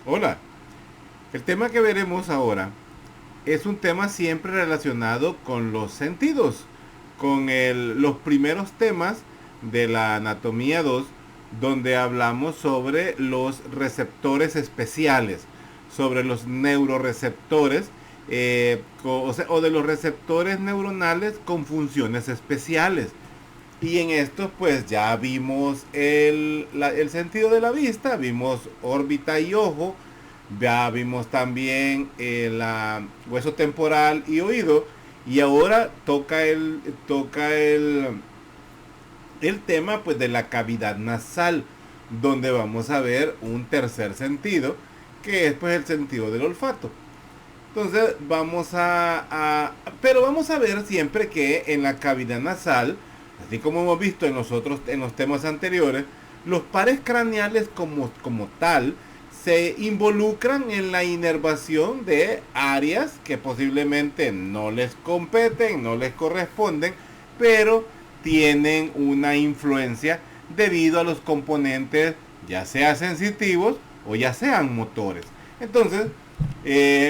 Hola, el tema que veremos ahora es un tema siempre relacionado con los sentidos, con los primeros temas de la anatomía 2, donde hablamos sobre los receptores especiales, sobre los neuroreceptores, o de los receptores neuronales con funciones especiales. Y en estos pues ya vimos el sentido de la vista, vimos órbita y ojo, ya vimos también hueso temporal y oído. Y ahora toca el tema pues de la cavidad nasal, donde vamos a ver un tercer sentido, que es pues el sentido del olfato. Entonces pero vamos a ver siempre que en la cavidad nasal, así como hemos visto en los temas anteriores, los pares craneales como tal se involucran en la inervación de áreas que posiblemente no les competen, no les corresponden, pero tienen una influencia debido a los componentes ya sea sensitivos o ya sean motores. Entonces,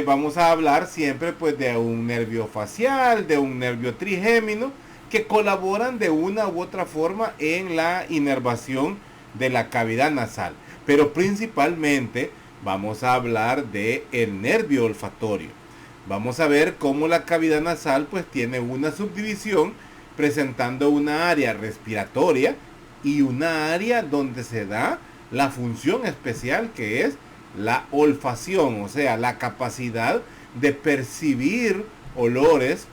vamos a hablar siempre pues de un nervio facial, de un nervio trigémino, que colaboran de una u otra forma en la inervación de la cavidad nasal. Pero principalmente vamos a hablar de el nervio olfatorio. Vamos a ver cómo la cavidad nasal pues tiene una subdivisión presentando una área respiratoria y una área donde se da la función especial que es la olfacción, o sea, la capacidad de percibir olores,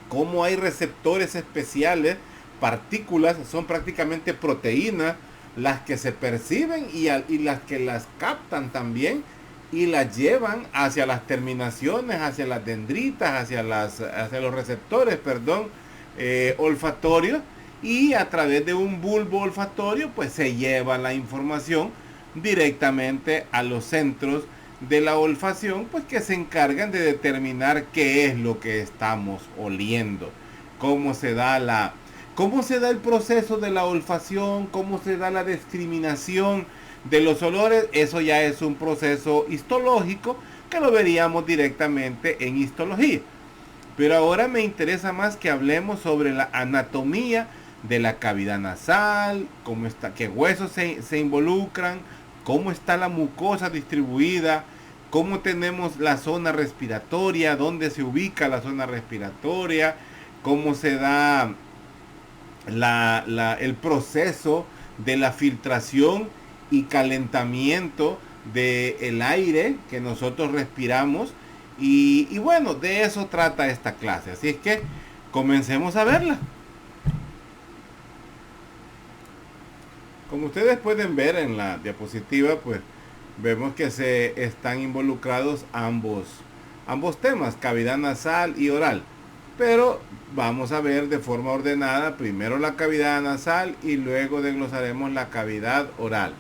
como hay receptores especiales, partículas, son prácticamente proteínas las que se perciben y las que las captan también y las llevan hacia las terminaciones, hacia las dendritas, hacia los receptores, perdón, olfatorios, y a través de un bulbo olfatorio pues se lleva la información directamente a los centros de la olfacción, pues que se encargan de determinar qué es lo que estamos oliendo, cómo se da cómo se da el proceso de la olfacción, cómo se da la discriminación de los olores. Eso ya es un proceso histológico que lo veríamos directamente en histología. Pero ahora me interesa más que hablemos sobre la anatomía de la cavidad nasal, cómo está, qué huesos se involucran, cómo está la mucosa distribuida, cómo tenemos la zona respiratoria, dónde se ubica la zona respiratoria, cómo se da el proceso de la filtración y calentamiento del aire que nosotros respiramos. Y bueno, de eso trata esta clase. Así es que comencemos a verla. Como ustedes pueden ver en la diapositiva, pues vemos que se están involucrados ambos temas, cavidad nasal y oral. Pero vamos a ver de forma ordenada primero la cavidad nasal y luego desglosaremos la cavidad oral.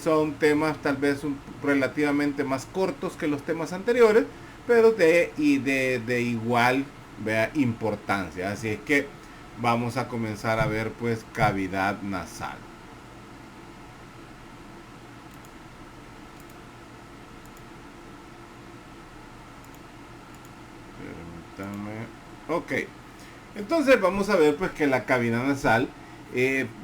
Son temas tal vez relativamente más cortos que los temas anteriores, pero de igual, vea, importancia. Así es que vamos a comenzar a ver pues cavidad nasal. Permítame. Ok. Entonces vamos a ver pues que la cavidad nasal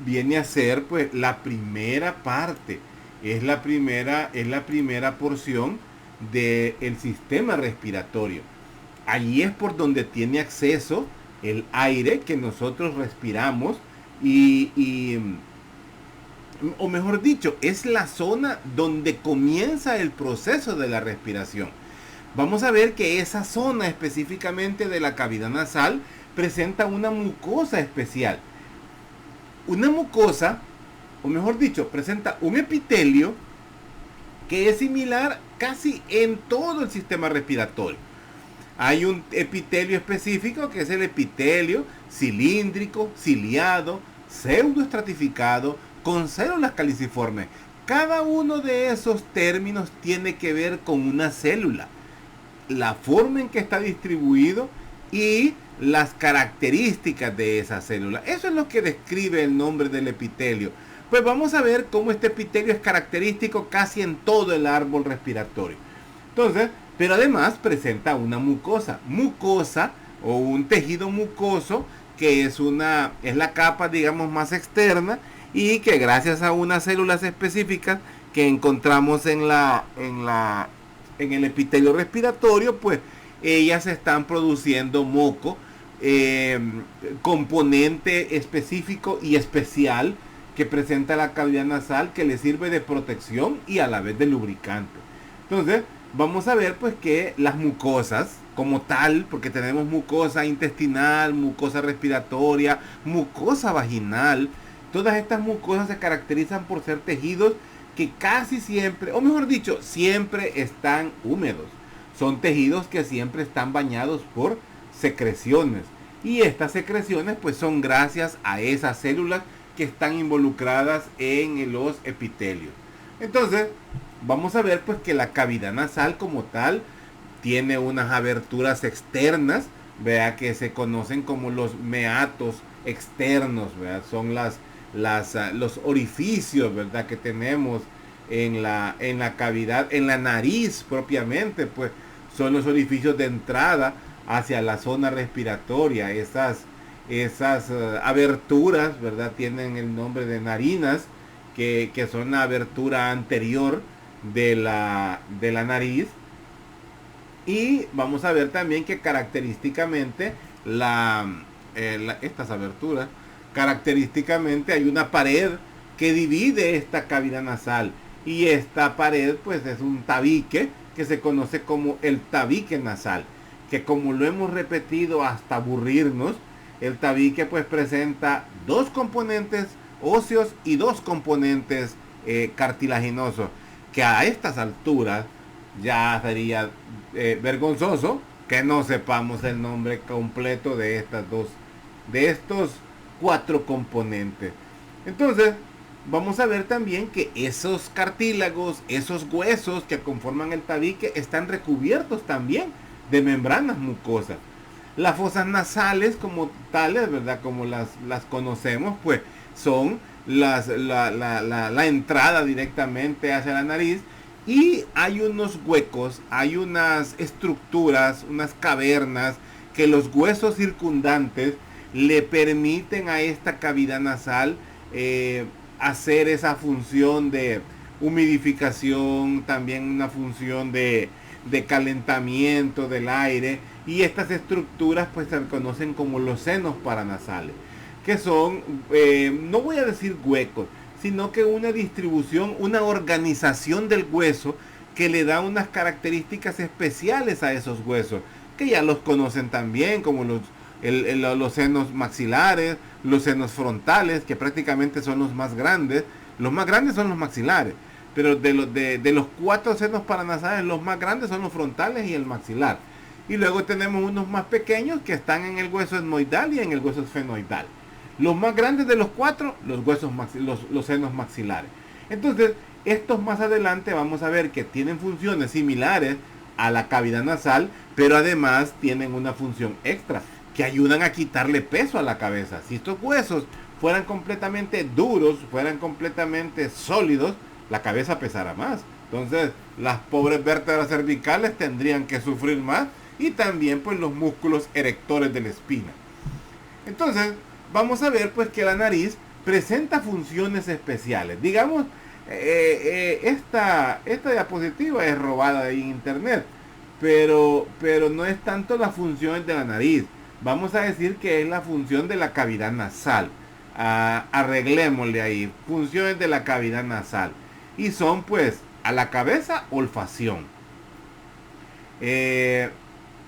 viene a ser pues la primera parte, es la primera porción del sistema respiratorio. Allí es por donde tiene acceso el aire que nosotros respiramos o mejor dicho, es la zona donde comienza el proceso de la respiración. Vamos a ver que esa zona específicamente de la cavidad nasal presenta una mucosa especial. Una mucosa, o mejor dicho, presenta un epitelio que es similar casi en todo el sistema respiratorio. Hay un epitelio específico que es el epitelio cilíndrico, ciliado, pseudoestratificado, con células caliciformes. Cada uno de esos términos tiene que ver con una célula, la forma en que está distribuido y las características de esa célula. Eso es lo que describe el nombre del epitelio. Pues vamos a ver cómo este epitelio es característico casi en todo el árbol respiratorio. Entonces, pero además presenta una mucosa. Mucosa o un tejido mucoso que es la capa, digamos, más externa y que gracias a unas células específicas que encontramos en el epitelio respiratorio, pues ellas están produciendo moco, componente específico y especial que presenta la cavidad nasal, que le sirve de protección y a la vez de lubricante. Entonces, vamos a ver pues que las mucosas como tal, porque tenemos mucosa intestinal, mucosa respiratoria, mucosa vaginal, todas estas mucosas se caracterizan por ser tejidos que casi siempre, o mejor dicho, siempre están húmedos. Son tejidos que siempre están bañados por secreciones. Y estas secreciones pues son gracias a esas células que están involucradas en los epitelios. Entonces, vamos a ver pues que la cavidad nasal como tal tiene unas aberturas externas, vea, que se conocen como los meatos externos, ¿verdad? Son los orificios, ¿verdad?, que tenemos en la cavidad, en la nariz propiamente, pues son los orificios de entrada hacia la zona respiratoria. Esas aberturas, ¿verdad?, tienen el nombre de narinas, que son la abertura anterior de la nariz. Y vamos a ver también que característicamente estas aberturas, característicamente hay una pared que divide esta cavidad nasal. Y esta pared pues es un tabique que se conoce como el tabique nasal. Que como lo hemos repetido hasta aburrirnos, el tabique pues presenta dos componentes óseos y dos componentes cartilaginosos. Que a estas alturas ya sería vergonzoso que no sepamos el nombre completo de estos cuatro componentes. Entonces, vamos a ver también que esos cartílagos, esos huesos que conforman el tabique están recubiertos también de membranas mucosas. Las fosas nasales como tales, ¿verdad?, como las conocemos, pues son la entrada directamente hacia la nariz. Y hay unos huecos, hay unas estructuras, unas cavernas que los huesos circundantes le permiten a esta cavidad nasal hacer esa función de humidificación, también una función de calentamiento del aire. Y estas estructuras pues se conocen como los senos paranasales, que son, no voy a decir huecos, sino que una distribución, una organización del hueso que le da unas características especiales a esos huesos, que ya los conocen también, como los senos maxilares, los senos frontales, que prácticamente son los más grandes. Los más grandes son los maxilares, pero de los cuatro senos paranasales, los más grandes son los frontales y el maxilar. Y luego tenemos unos más pequeños que están en el hueso etmoidal y en el hueso esfenoidal. Los más grandes de los cuatro, los senos maxilares. Entonces, estos más adelante vamos a ver que tienen funciones similares a la cavidad nasal, pero además tienen una función extra, que ayudan a quitarle peso a la cabeza. Si estos huesos fueran completamente duros, fueran completamente sólidos, la cabeza pesará más. Entonces, las pobres vértebras cervicales tendrían que sufrir más, y también pues los músculos erectores de la espina. Entonces, vamos a ver pues que la nariz presenta funciones especiales. Digamos, esta diapositiva es robada de internet, pero no es tanto las funciones de la nariz. Vamos a decir que es la función de la cavidad nasal. Arreglémosle ahí, funciones de la cavidad nasal. Y son pues a la cabeza, olfacción.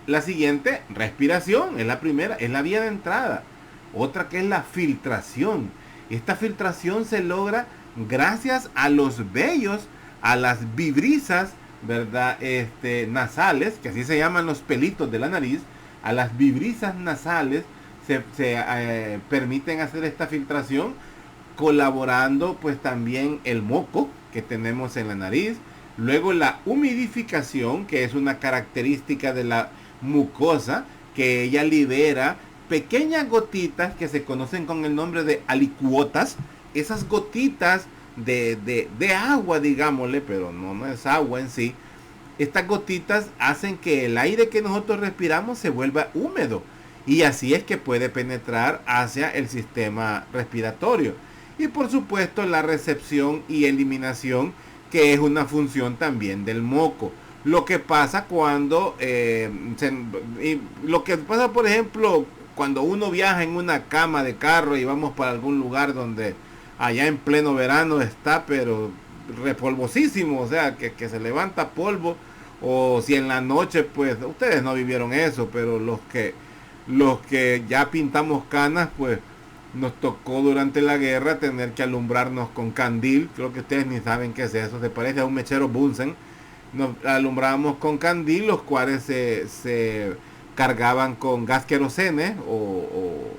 La siguiente, respiración, es la primera, es la vía de entrada. Otra que es la filtración. Esta filtración se logra gracias a los vellos, a las vibrisas, ¿verdad?, nasales, que así se llaman los pelitos de la nariz. A las vibrisas nasales se permiten hacer esta filtración, colaborando pues también el moco que tenemos en la nariz. Luego la humidificación, que es una característica de la mucosa, que ella libera pequeñas gotitas que se conocen con el nombre de alicuotas, esas gotitas de agua, digámosle, pero no es agua en sí. Estas gotitas hacen que el aire que nosotros respiramos se vuelva húmedo y así es que puede penetrar hacia el sistema respiratorio. Y por supuesto la recepción y eliminación, que es una función también del moco. Lo que pasa cuando, lo que pasa por ejemplo, cuando uno viaja en una cama de carro y vamos para algún lugar donde allá en pleno verano está, pero repolvosísimo, o sea, que se levanta polvo, o si en la noche, pues ustedes no vivieron eso, pero los que ya pintamos canas, pues nos tocó durante la guerra tener que alumbrarnos con candil. Creo que ustedes ni saben qué es eso, se parece a un mechero Bunsen. Nos alumbrábamos con candil, los cuales se cargaban con gas querosene o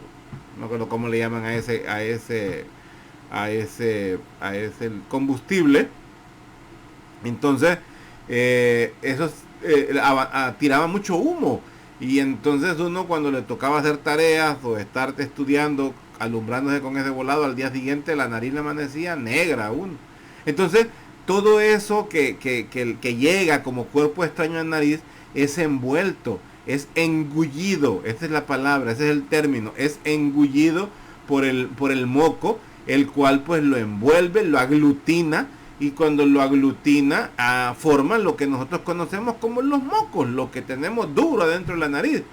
no recuerdo cómo le llaman a ese combustible. Entonces esos tiraba mucho humo y entonces uno cuando le tocaba hacer tareas o estar estudiando alumbrándose con ese volado, al día siguiente la nariz le amanecía negra aún. Entonces todo eso que llega como cuerpo extraño a la nariz es envuelto, es engullido, esa es la palabra, ese es el término, es engullido por el moco, el cual pues lo envuelve, lo aglutina, y cuando lo aglutina forma lo que nosotros conocemos como los mocos, lo que tenemos duro adentro de la nariz.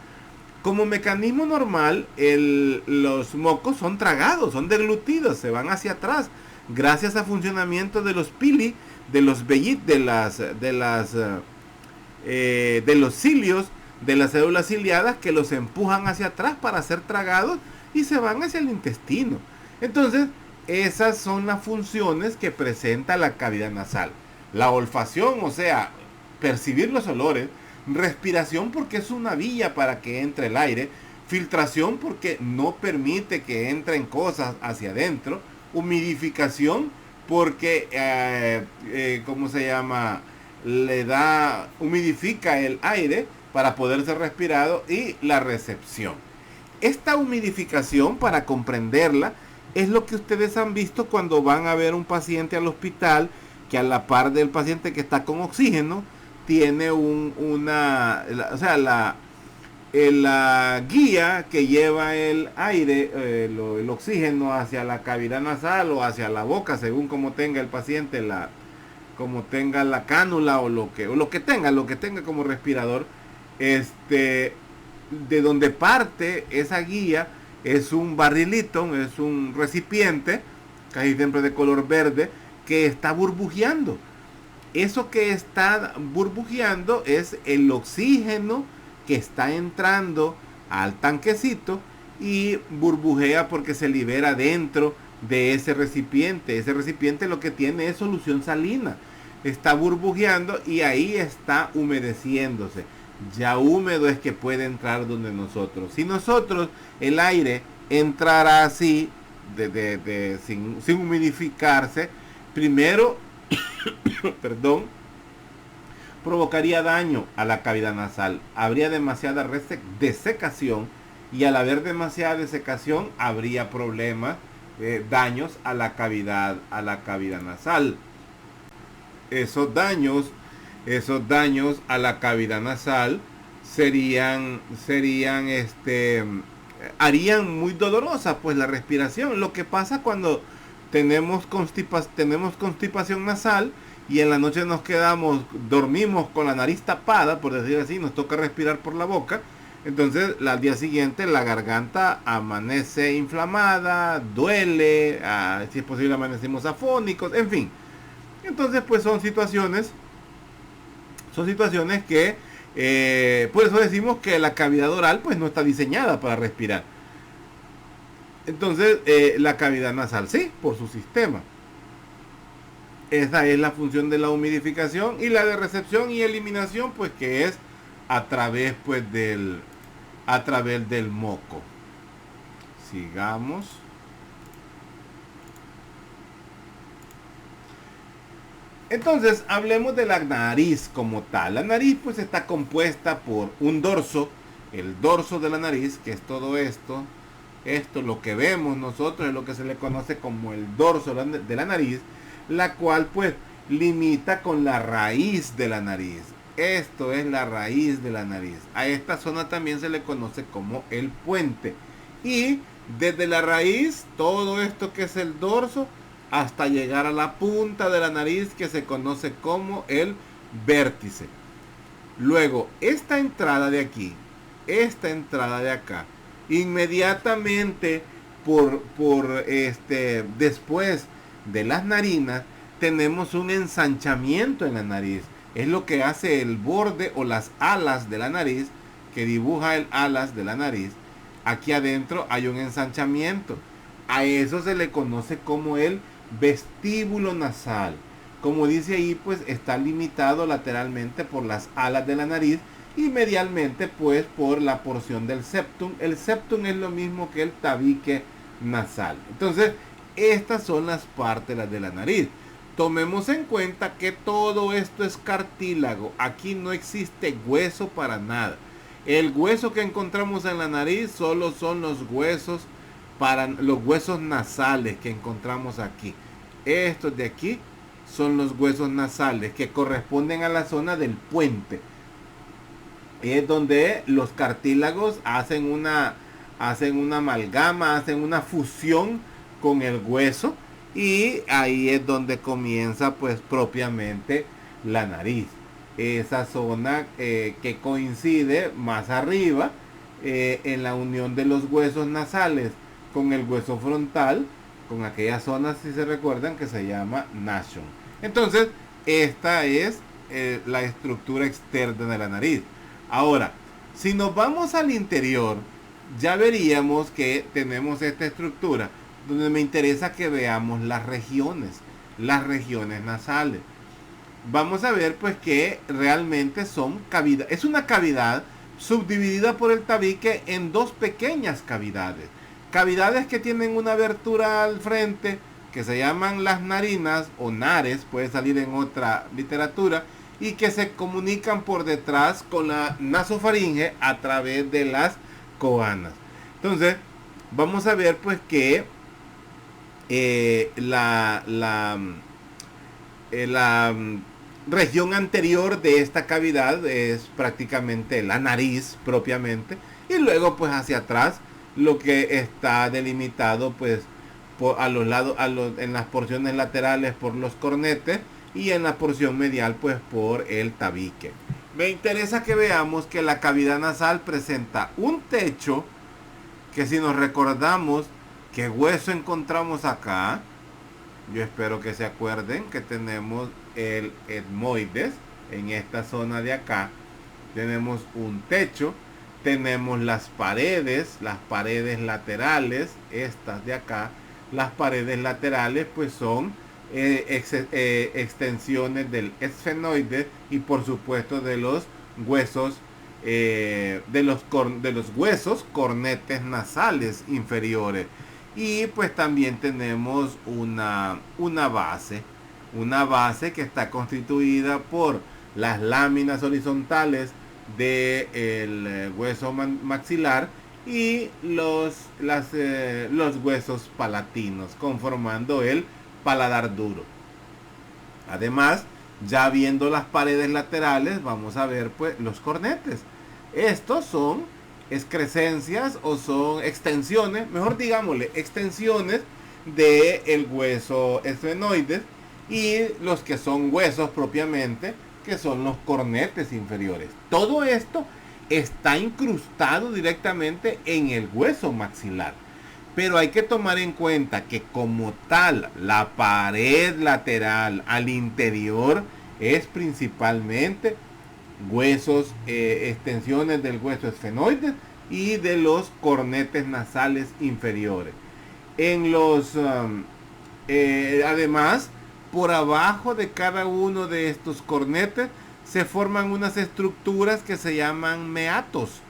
Como mecanismo normal, los mocos son tragados, son deglutidos, se van hacia atrás, gracias al funcionamiento de los pili, de los de los cilios, de las células ciliadas que los empujan hacia atrás para ser tragados y se van hacia el intestino. Entonces, esas son las funciones que presenta la cavidad nasal. La olfacción, o sea, percibir los olores. Respiración, porque es una vía para que entre el aire. Filtración, porque no permite que entren cosas hacia adentro. Humidificación, porque, ¿cómo se llama? Humidifica el aire para poder ser respirado. Y la recepción. Esta humidificación, para comprenderla, es lo que ustedes han visto cuando van a ver un paciente al hospital, que a la par del paciente que está con oxígeno, tiene la guía que lleva el aire, el oxígeno hacia la cavidad nasal o hacia la boca, según como tenga el paciente, como tenga la cánula o lo que tenga como respirador, de donde parte esa guía. Es un barrilito, es un recipiente, casi siempre de color verde, que está burbujeando. Eso que está burbujeando es el oxígeno que está entrando al tanquecito y burbujea porque se libera dentro de ese recipiente. Ese recipiente lo que tiene es solución salina. Está burbujeando y ahí está humedeciéndose. Ya húmedo es que puede entrar donde nosotros. Si nosotros el aire entrara así, sin humidificarse, primero, perdón, provocaría daño a la cavidad nasal. Habría demasiada desecación y al haber demasiada desecación habría problemas, daños a la cavidad nasal. Esos daños a la cavidad nasal harían muy dolorosa pues la respiración. Lo que pasa cuando tenemos constipación nasal y en la noche dormimos con la nariz tapada, por decir así, nos toca respirar por la boca. Entonces al día siguiente la garganta amanece inflamada, duele, si es posible amanecimos afónicos, en fin. Entonces pues son situaciones que, por eso decimos que la cavidad oral pues no está diseñada para respirar. Entonces la cavidad nasal sí, por su sistema. Esa es la función de la humidificación, y la de recepción y eliminación pues que es a través del moco. Sigamos. Entonces, hablemos de la nariz como tal. La nariz pues está compuesta por un dorso, el dorso de la nariz, que es todo esto, Esto, lo que vemos nosotros, es lo que se le conoce como el dorso de la nariz, la cual pues limita con la raíz de la nariz. Esto es la raíz de la nariz. A esta zona también se le conoce como el puente. Y desde la raíz, todo esto que es el dorso, hasta llegar a la punta de la nariz, que se conoce como el vértice. Luego, esta entrada de aquí, esta entrada de acá, inmediatamente después de las narinas, tenemos un ensanchamiento en la nariz. Es lo que hace el borde o las alas de la nariz, que dibuja el alas de la nariz. Aquí adentro hay un ensanchamiento. A eso se le conoce como el vestíbulo nasal. Como dice ahí, pues está limitado lateralmente por las alas de la nariz y medialmente pues por la porción del septum. El septum es lo mismo que el tabique nasal. Entonces, estas son las partes de la nariz. Tomemos en cuenta que todo esto es cartílago. Aquí no existe hueso para nada. El hueso que encontramos en la nariz solo son los huesos nasales que encontramos aquí. Estos de aquí son los huesos nasales que corresponden a la zona del puente. Es donde los cartílagos hacen una amalgama, hacen una fusión con el hueso, y ahí es donde comienza pues propiamente la nariz. Esa zona que coincide más arriba en la unión de los huesos nasales con el hueso frontal, con aquella zona, si se recuerdan, que se llama nasion. Entonces, esta es la estructura externa de la nariz. Ahora, si nos vamos al interior, ya veríamos que tenemos esta estructura, donde me interesa que veamos las regiones nasales. Vamos a ver pues que realmente son cavidades. Es una cavidad subdividida por el tabique en dos pequeñas cavidades. Cavidades que tienen una abertura al frente, que se llaman las narinas o nares, puede salir en otra literatura, y que se comunican por detrás con la nasofaringe a través de las coanas. Entonces, vamos a ver pues que la región anterior de esta cavidad es prácticamente la nariz propiamente, y luego pues hacia atrás lo que está delimitado pues a los lados, en las porciones laterales por los cornetes, y en la porción medial pues por el tabique. Me interesa que veamos que la cavidad nasal presenta un techo que, si nos recordamos qué hueso encontramos acá, yo espero que se acuerden que tenemos el etmoides en esta zona de acá. Tenemos un techo, tenemos las paredes laterales, estas de acá. Las paredes laterales pues son extensiones del esfenoide y por supuesto de los huesos de los huesos cornetes nasales inferiores. Y pues también tenemos una base que está constituida por las láminas horizontales del hueso maxilar y los huesos palatinos, conformando el paladar duro. Además, ya viendo las paredes laterales, vamos a ver pues los cornetes. Estos son excrescencias o son extensiones, mejor digámosle, extensiones del hueso esfenoides, y los que son huesos propiamente, que son los cornetes inferiores. Todo esto está incrustado directamente en el hueso maxilar. Pero hay que tomar en cuenta que como tal, la pared lateral al interior es principalmente huesos, extensiones del hueso esfenoides y de los cornetes nasales inferiores. Además, por abajo de cada uno de estos cornetes se forman unas estructuras que se llaman meatos.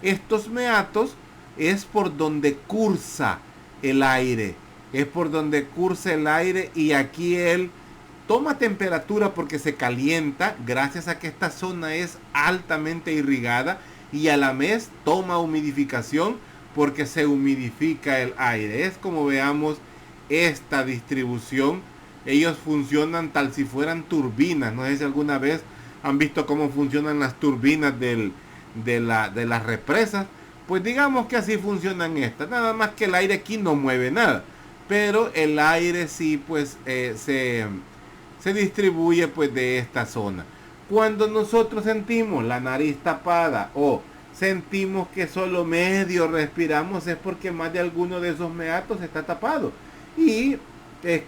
Estos meatos es por donde cursa el aire. Y aquí él toma temperatura porque se calienta gracias a que esta zona es altamente irrigada, y a la vez toma humidificación porque se humidifica el aire. Es como veamos esta distribución. Ellos funcionan tal si fueran turbinas. No sé si alguna vez han visto cómo funcionan las turbinas de las represas. Pues digamos que así funcionan estas. Nada más que el aire aquí no mueve nada. Pero el aire sí pues se distribuye pues de esta zona. Cuando nosotros sentimos la nariz tapada o sentimos que solo medio respiramos, es porque más de alguno de esos meatos está tapado y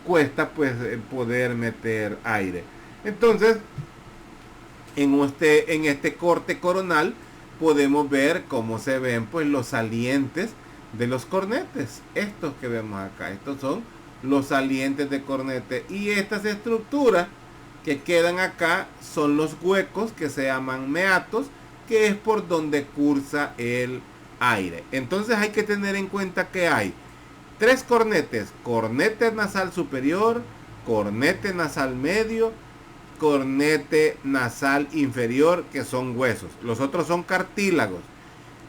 cuesta pues poder meter aire. Entonces en este corte coronal podemos ver cómo se ven pues los salientes de los cornetes. Estos que vemos acá, estos son los salientes de cornete, y estas estructuras que quedan acá son los huecos que se llaman meatos, que es por donde cursa el aire. Entonces hay que tener en cuenta que hay tres cornetes: cornete nasal superior, cornete nasal medio, cornete nasal inferior, que son huesos. Los otros son cartílagos.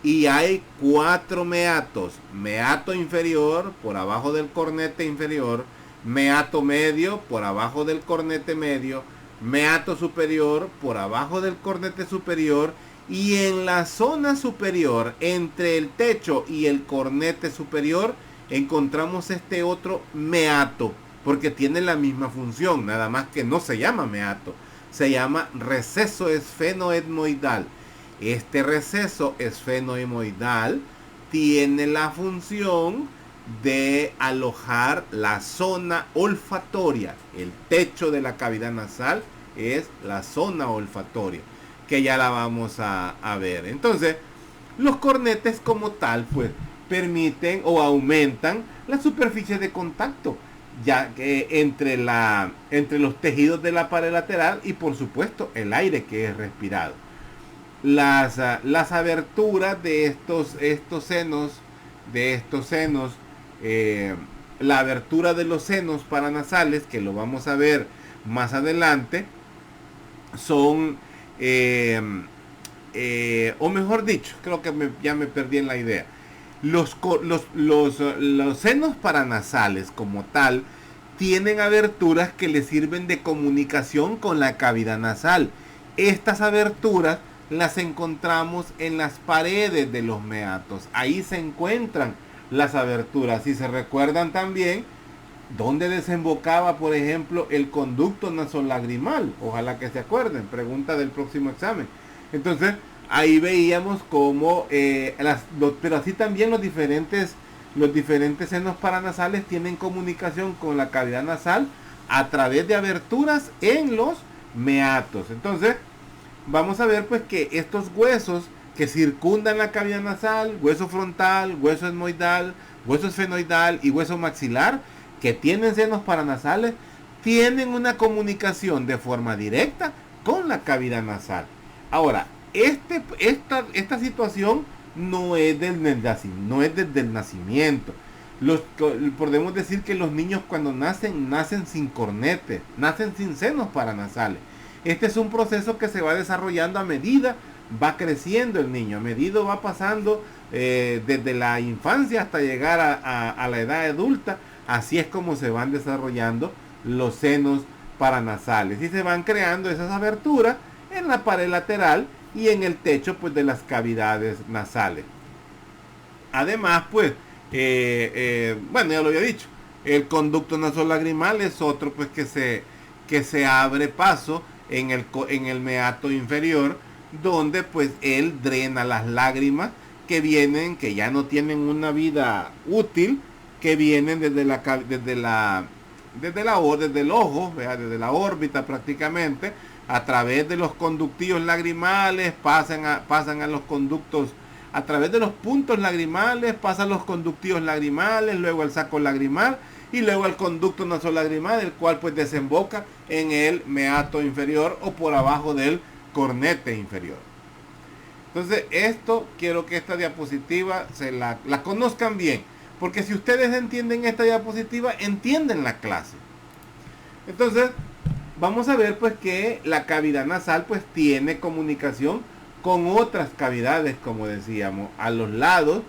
Y hay 4 meatos: meato inferior por abajo del cornete inferior, meato medio por abajo del cornete medio, meato superior por abajo del cornete superior, y en la zona superior, entre el techo y el cornete superior, encontramos este otro meato, porque tiene la misma función, nada más que no se llama meato, se llama receso esfenoetmoidal. Este receso esfenoetmoidal tiene la función de alojar la zona olfatoria. El techo de la cavidad nasal es la zona olfatoria, que ya la vamos a ver. Entonces, los cornetes como tal, pues, permiten o aumentan la superficie de contacto, ya que entre los tejidos de la pared lateral y, por supuesto, el aire que es respirado. Las aberturas de estos senos, la abertura de los senos paranasales, que lo vamos a ver más adelante, son, o mejor dicho, creo que ya me perdí en la idea. Los senos paranasales como tal tienen aberturas que le sirven de comunicación con la cavidad nasal. Estas aberturas las encontramos en las paredes de los meatos. Ahí se encuentran las aberturas. Si se recuerdan también dónde desembocaba, por ejemplo, el conducto nasolagrimal. Ojalá que se acuerden. Pregunta del próximo examen. Entonces, ahí veíamos cómo, pero así también los diferentes senos paranasales tienen comunicación con la cavidad nasal a través de aberturas en los meatos. Entonces, vamos a ver pues que estos huesos que circundan la cavidad nasal, hueso frontal, hueso etmoidal, hueso esfenoidal y hueso maxilar, que tienen senos paranasales, tienen una comunicación de forma directa con la cavidad nasal. Ahora, esta situación no es desde el nacimiento. Podemos decir que los niños cuando nacen sin cornete, nacen sin senos paranasales. Este es un proceso que se va desarrollando a medida va creciendo el niño, a medida va pasando desde la infancia hasta llegar a la edad adulta. Así es como se van desarrollando los senos paranasales y se van creando esas aberturas en la pared lateral y en el techo pues de las cavidades nasales. Además pues bueno, ya lo había dicho, el conducto nasolagrimal es otro pues que se abre paso en el meato inferior, donde pues él drena las lágrimas que ya no tienen una vida útil, que vienen desde el ojo, desde la órbita prácticamente, a través de los conductillos lagrimales, pasan a los conductos, a través de los puntos lagrimales, pasan los conductillos lagrimales, luego el saco lagrimal y luego el conducto nasolagrimal, el cual pues desemboca en el meato inferior o por abajo del cornete inferior. Entonces esto, quiero que esta diapositiva la conozcan bien, porque si ustedes entienden esta diapositiva, entienden la clase. Entonces vamos a ver pues que la cavidad nasal pues tiene comunicación con otras cavidades, como decíamos. A los lados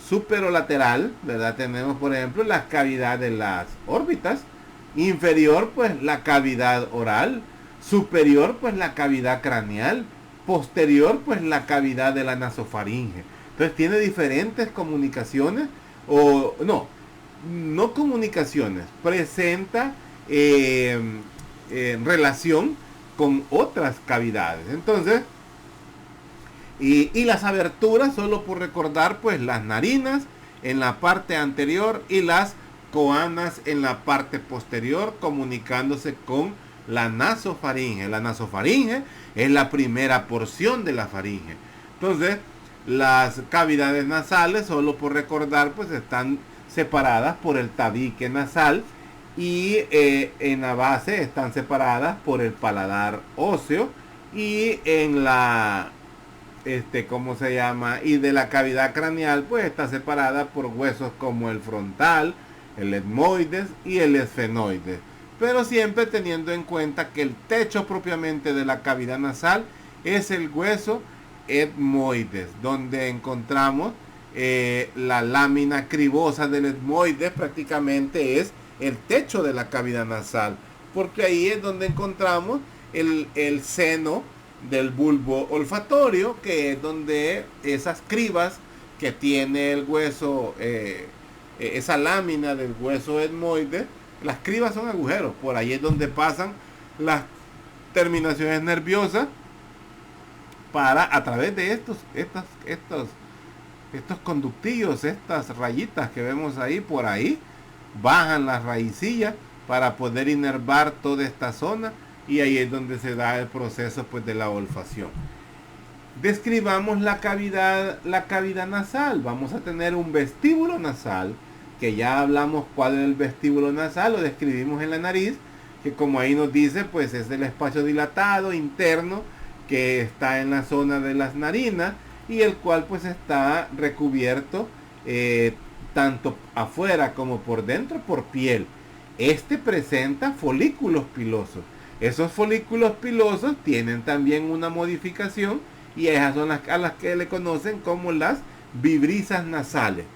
superolateral, ¿verdad? Tenemos, por ejemplo, la cavidad de las órbitas. Inferior, pues la cavidad oral. Superior, pues la cavidad craneal. Posterior, pues la cavidad de la nasofaringe. Entonces tiene diferentes comunicaciones, o no comunicaciones, presenta relación con otras cavidades. Entonces, y las aberturas, solo por recordar, pues las narinas en la parte anterior y las coanas en la parte posterior, comunicándose con la nasofaringe. La nasofaringe es la primera porción de la faringe. Entonces, las cavidades nasales, solo por recordar, pues están separadas por el tabique nasal, y en la base están separadas por el paladar óseo, y en la ¿cómo se llama? Y de la cavidad craneal, pues está separada por huesos como el frontal, el etmoides y el esfenoides. Pero siempre teniendo en cuenta que el techo propiamente de la cavidad nasal es el hueso etmoides, donde encontramos la lámina cribosa del etmoides, prácticamente es el techo de la cavidad nasal, porque ahí es donde encontramos el seno del bulbo olfatorio, que es donde esas cribas que tiene el hueso, esa lámina del hueso etmoide, las cribas son agujeros, por ahí es donde pasan las terminaciones nerviosas para, a través de estos conductillos, estas rayitas que vemos ahí, por ahí bajan las raicillas para poder inervar toda esta zona, y ahí es donde se da el proceso, pues, de la olfacción. Describamos la cavidad nasal. Vamos a tener un vestíbulo nasal, que ya hablamos cuál es el vestíbulo nasal, lo describimos en la nariz, que como ahí nos dice, pues es el espacio dilatado interno que está en la zona de las narinas, y el cual pues está recubierto tanto afuera como por dentro por piel. Este presenta folículos pilosos. Esos folículos pilosos tienen también una modificación, y esas son a las que le conocen como las vibrisas nasales.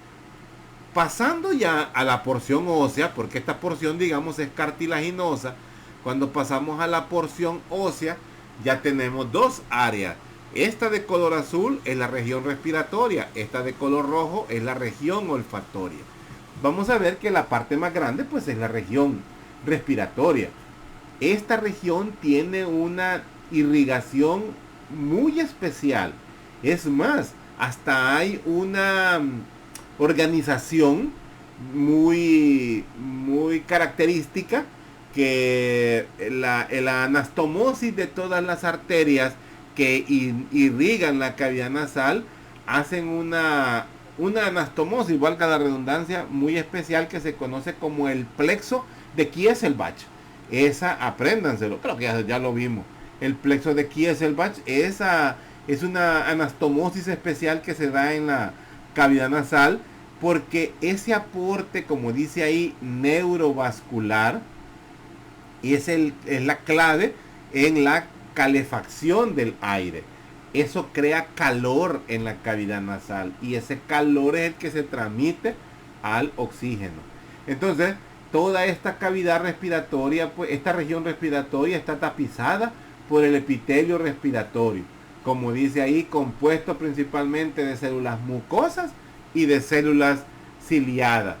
Pasando ya a la porción ósea, porque esta porción, digamos, es cartilaginosa, cuando pasamos a la porción ósea ya tenemos dos áreas. Esta de color azul es la región respiratoria, esta de color rojo es la región olfatoria. Vamos a ver que la parte más grande pues es la región respiratoria. Esta región tiene una irrigación muy especial. Es más, hasta hay una organización muy característica, que la anastomosis de todas las arterias que irrigan la cavidad nasal hacen una anastomosis, valga la redundancia, muy especial, que se conoce como el plexo de Kieselbach. Esa, apréndanselo, creo que ya lo vimos. El plexo de Kieselbach, esa es una anastomosis especial que se da en la cavidad nasal, porque ese aporte, como dice ahí, neurovascular, es la clave en la calefacción del aire. Eso crea calor en la cavidad nasal, y ese calor es el que se transmite al oxígeno. Entonces, toda esta cavidad respiratoria, pues esta región respiratoria está tapizada por el epitelio respiratorio, como dice ahí, compuesto principalmente de células mucosas y de células ciliadas.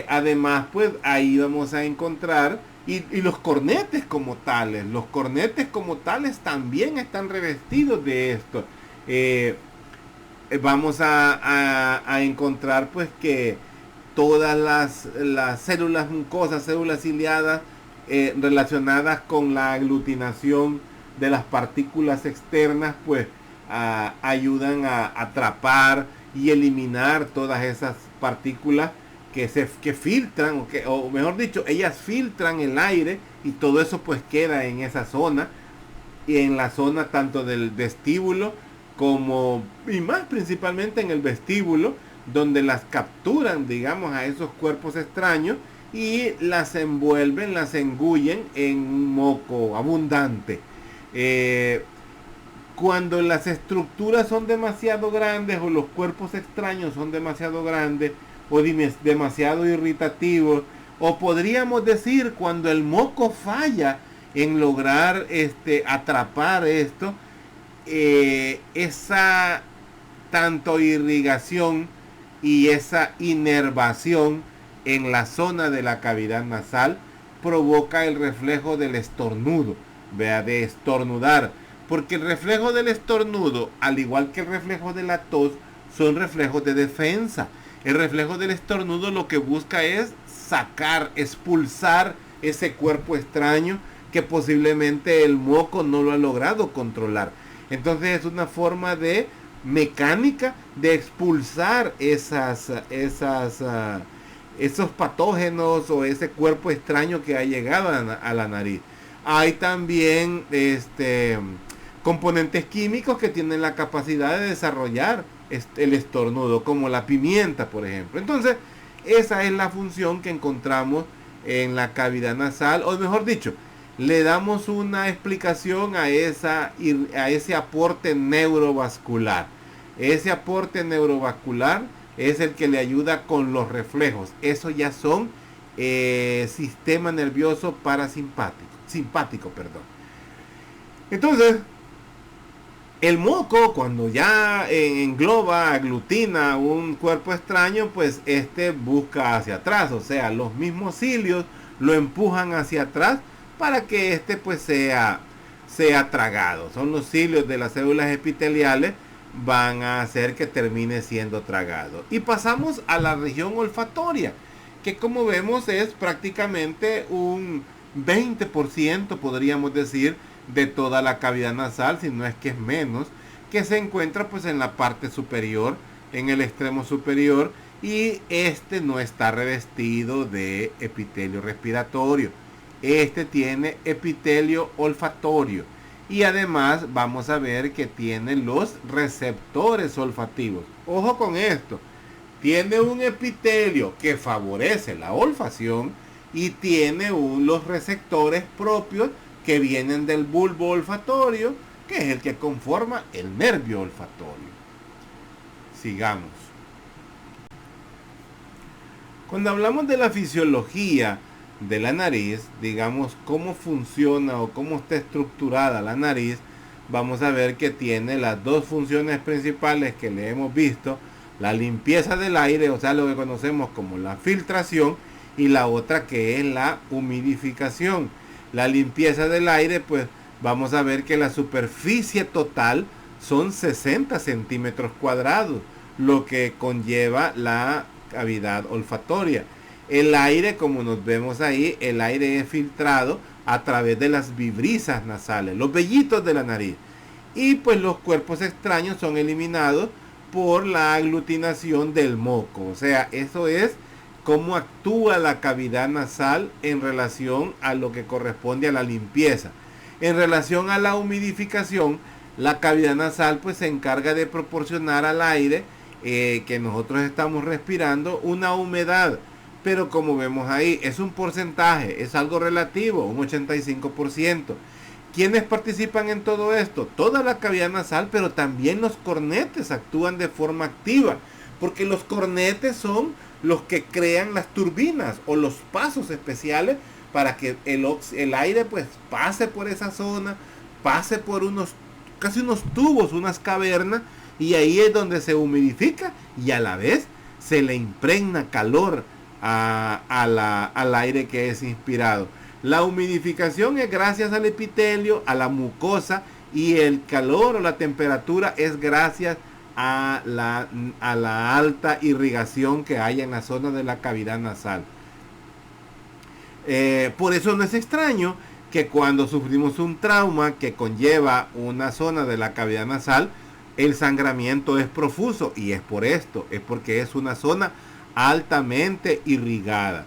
Además, pues ahí vamos a encontrar y los cornetes como tales. Los cornetes como tales también están revestidos de esto. Vamos a encontrar pues que todas las células mucosas, células ciliadas, relacionadas con la aglutinación de las partículas externas, pues ayudan a atrapar y eliminar todas esas partículas que filtran, o mejor dicho, ellas filtran el aire, y todo eso pues queda en esa zona, y en la zona tanto del vestíbulo como, y más principalmente en el vestíbulo, donde las capturan, digamos, a esos cuerpos extraños y las envuelven, las engullen en un moco abundante. Cuando las estructuras son demasiado grandes o los cuerpos extraños son demasiado grandes o demasiado irritativos, o podríamos decir cuando el moco falla en lograr atrapar esto, esa tanto irrigación y esa inervación en la zona de la cavidad nasal provoca el reflejo del estornudo, vea, de estornudar, porque el reflejo del estornudo, al igual que el reflejo de la tos, son reflejos de defensa. El reflejo del estornudo lo que busca es sacar, expulsar ese cuerpo extraño que posiblemente el moco no lo ha logrado controlar. Entonces es una forma de mecánica de expulsar esos patógenos o ese cuerpo extraño que ha llegado a la nariz. Hay también componentes químicos que tienen la capacidad de desarrollar el estornudo, como la pimienta, por ejemplo. Entonces, esa es la función que encontramos en la cavidad nasal, o mejor dicho, le damos una explicación a ese aporte neurovascular. Ese aporte neurovascular es el que le ayuda con los reflejos. Eso ya son sistema nervioso simpático, perdón. Entonces, el moco, cuando ya engloba, aglutina un cuerpo extraño, pues busca hacia atrás, o sea, los mismos cilios lo empujan hacia atrás para que pues sea tragado. Son los cilios de las células epiteliales, van a hacer que termine siendo tragado. Y pasamos a la región olfatoria, que como vemos es prácticamente un 20%, podríamos decir, de toda la cavidad nasal, si no es que es menos, que se encuentra pues en la parte superior, en el extremo superior, y no está revestido de epitelio respiratorio. Tiene epitelio olfatorio, y además vamos a ver que tiene los receptores olfativos. Ojo con esto, tiene un epitelio que favorece la olfacción y tiene los receptores propios que vienen del bulbo olfatorio, que es el que conforma el nervio olfatorio. Sigamos. Cuando hablamos de la fisiología de la nariz, digamos cómo funciona o cómo está estructurada la nariz, vamos a ver que tiene las dos funciones principales que le hemos visto: la limpieza del aire, o sea, lo que conocemos como la filtración, y la otra que es la humidificación. La limpieza del aire, pues vamos a ver que la superficie total son 60 centímetros cuadrados, lo que conlleva la cavidad olfatoria. El aire, como nos vemos ahí, el aire es filtrado a través de las vibrisas nasales, los vellitos de la nariz. Y pues los cuerpos extraños son eliminados por la aglutinación del moco. O sea, eso es cómo actúa la cavidad nasal en relación a lo que corresponde a la limpieza. En relación a la humidificación, la cavidad nasal pues se encarga de proporcionar al aire que nosotros estamos respirando una humedad, pero como vemos ahí es un porcentaje, es algo relativo, un 85%. ¿Quiénes participan en todo esto? Toda la cavidad nasal, pero también los cornetes actúan de forma activa, porque los cornetes son los que crean las turbinas o los pasos especiales para que el aire pues pase por esa zona, pase por casi unos tubos, unas cavernas, y ahí es donde se humidifica y a la vez se le impregna calor al aire que es inspirado. La humidificación es gracias al epitelio, a la mucosa, y el calor o la temperatura es gracias a la alta irrigación que hay en la zona de la cavidad nasal. Por eso no es extraño que cuando sufrimos un trauma que conlleva una zona de la cavidad nasal, el sangramiento es profuso, y es por esto, es porque es una zona altamente irrigada.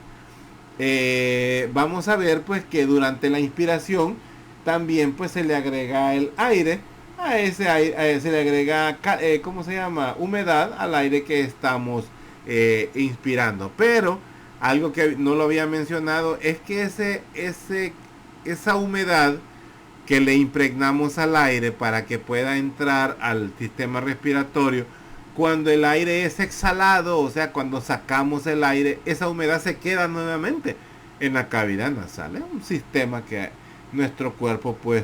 Vamos a ver pues que durante la inspiración también pues se le agrega el aire. A ese aire se le agrega, ¿cómo se llama? Humedad al aire que estamos inspirando. Pero algo que no lo había mencionado es que esa humedad que le impregnamos al aire para que pueda entrar al sistema respiratorio, cuando el aire es exhalado, o sea, cuando sacamos el aire, esa humedad se queda nuevamente en la cavidad nasal. Es un sistema que nuestro cuerpo pues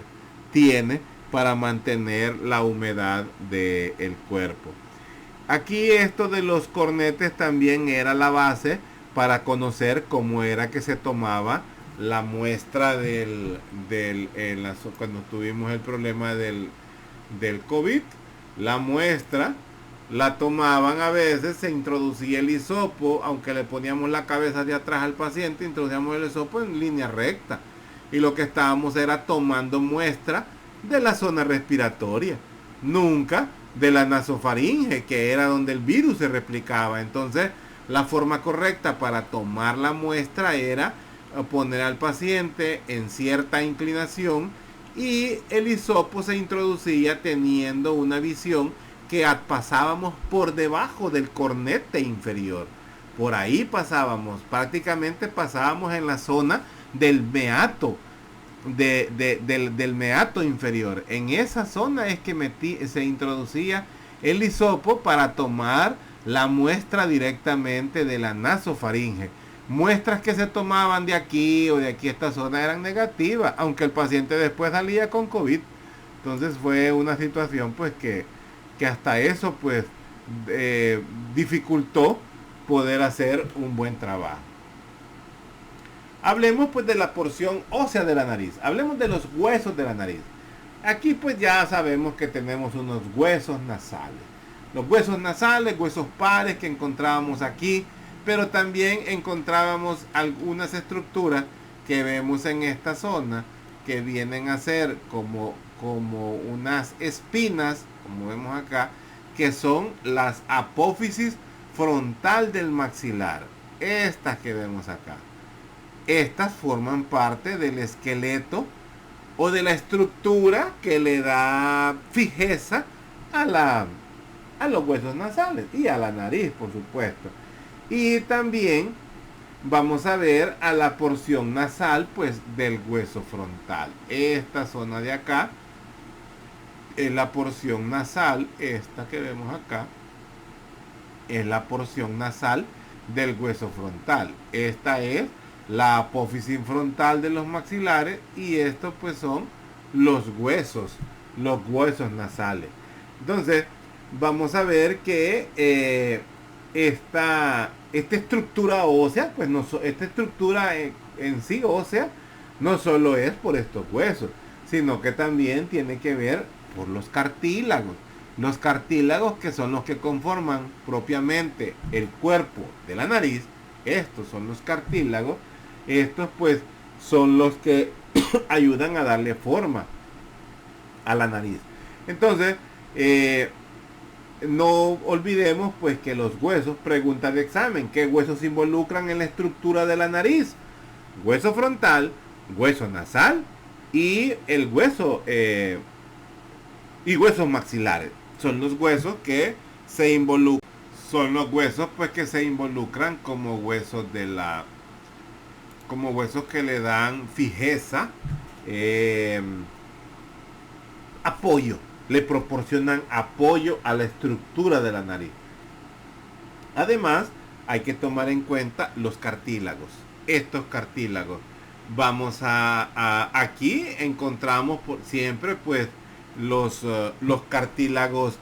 tiene para mantener la humedad del cuerpo. Aquí esto de los cornetes también era la base para conocer cómo era que se tomaba la muestra cuando tuvimos el problema del COVID. La muestra la tomaban a veces, se introducía el hisopo, aunque le poníamos la cabeza de atrás al paciente, introducíamos el hisopo en línea recta. Y lo que estábamos era tomando muestra de la zona respiratoria, nunca de la nasofaringe, que era donde el virus se replicaba. Entonces, la forma correcta para tomar la muestra era poner al paciente en cierta inclinación y el hisopo se introducía teniendo una visión que pasábamos por debajo del cornete inferior. Por ahí pasábamos, prácticamente pasábamos en la zona del meato, del meato inferior. En esa zona es que se introducía el hisopo para tomar la muestra directamente de la nasofaringe. Muestras que se tomaban de aquí o de aquí a esta zona eran negativas, aunque el paciente después salía con COVID. Entonces fue una situación pues que hasta eso pues dificultó poder hacer un buen trabajo. Hablemos pues de la porción ósea de la nariz. Hablemos de los huesos de la nariz. Aquí pues ya sabemos que tenemos unos huesos nasales. Los huesos nasales, huesos pares que encontrábamos aquí, pero también encontrábamos algunas estructuras que vemos en esta zona que vienen a ser como unas espinas, como vemos acá, que son las apófisis frontal del maxilar. Estas que vemos acá. Estas forman parte del esqueleto o de la estructura que le da fijeza a los huesos nasales y a la nariz, por supuesto. Y también vamos a ver a la porción nasal pues del hueso frontal. Esta zona de acá es la porción nasal. Esta que vemos acá es la porción nasal del hueso frontal. Esta es la apófisis frontal de los maxilares y estos pues son los huesos nasales. Entonces vamos a ver que esta estructura ósea, pues no, esta estructura en sí ósea no solo es por estos huesos, sino que también tiene que ver por los cartílagos. Los cartílagos que son los que conforman propiamente el cuerpo de la nariz, estos son los cartílagos. Estos pues son los que ayudan a darle forma a la nariz. Entonces, no olvidemos pues que los huesos, pregunta de examen, ¿qué huesos se involucran en la estructura de la nariz? Hueso frontal, hueso nasal y el hueso y huesos maxilares. Son los huesos que se involucran. Son los huesos pues que se involucran como huesos como huesos que le dan fijeza, apoyo, le proporcionan apoyo a la estructura de la nariz. Además, hay que tomar en cuenta los cartílagos. Estos cartílagos, aquí encontramos siempre pues los cartílagos,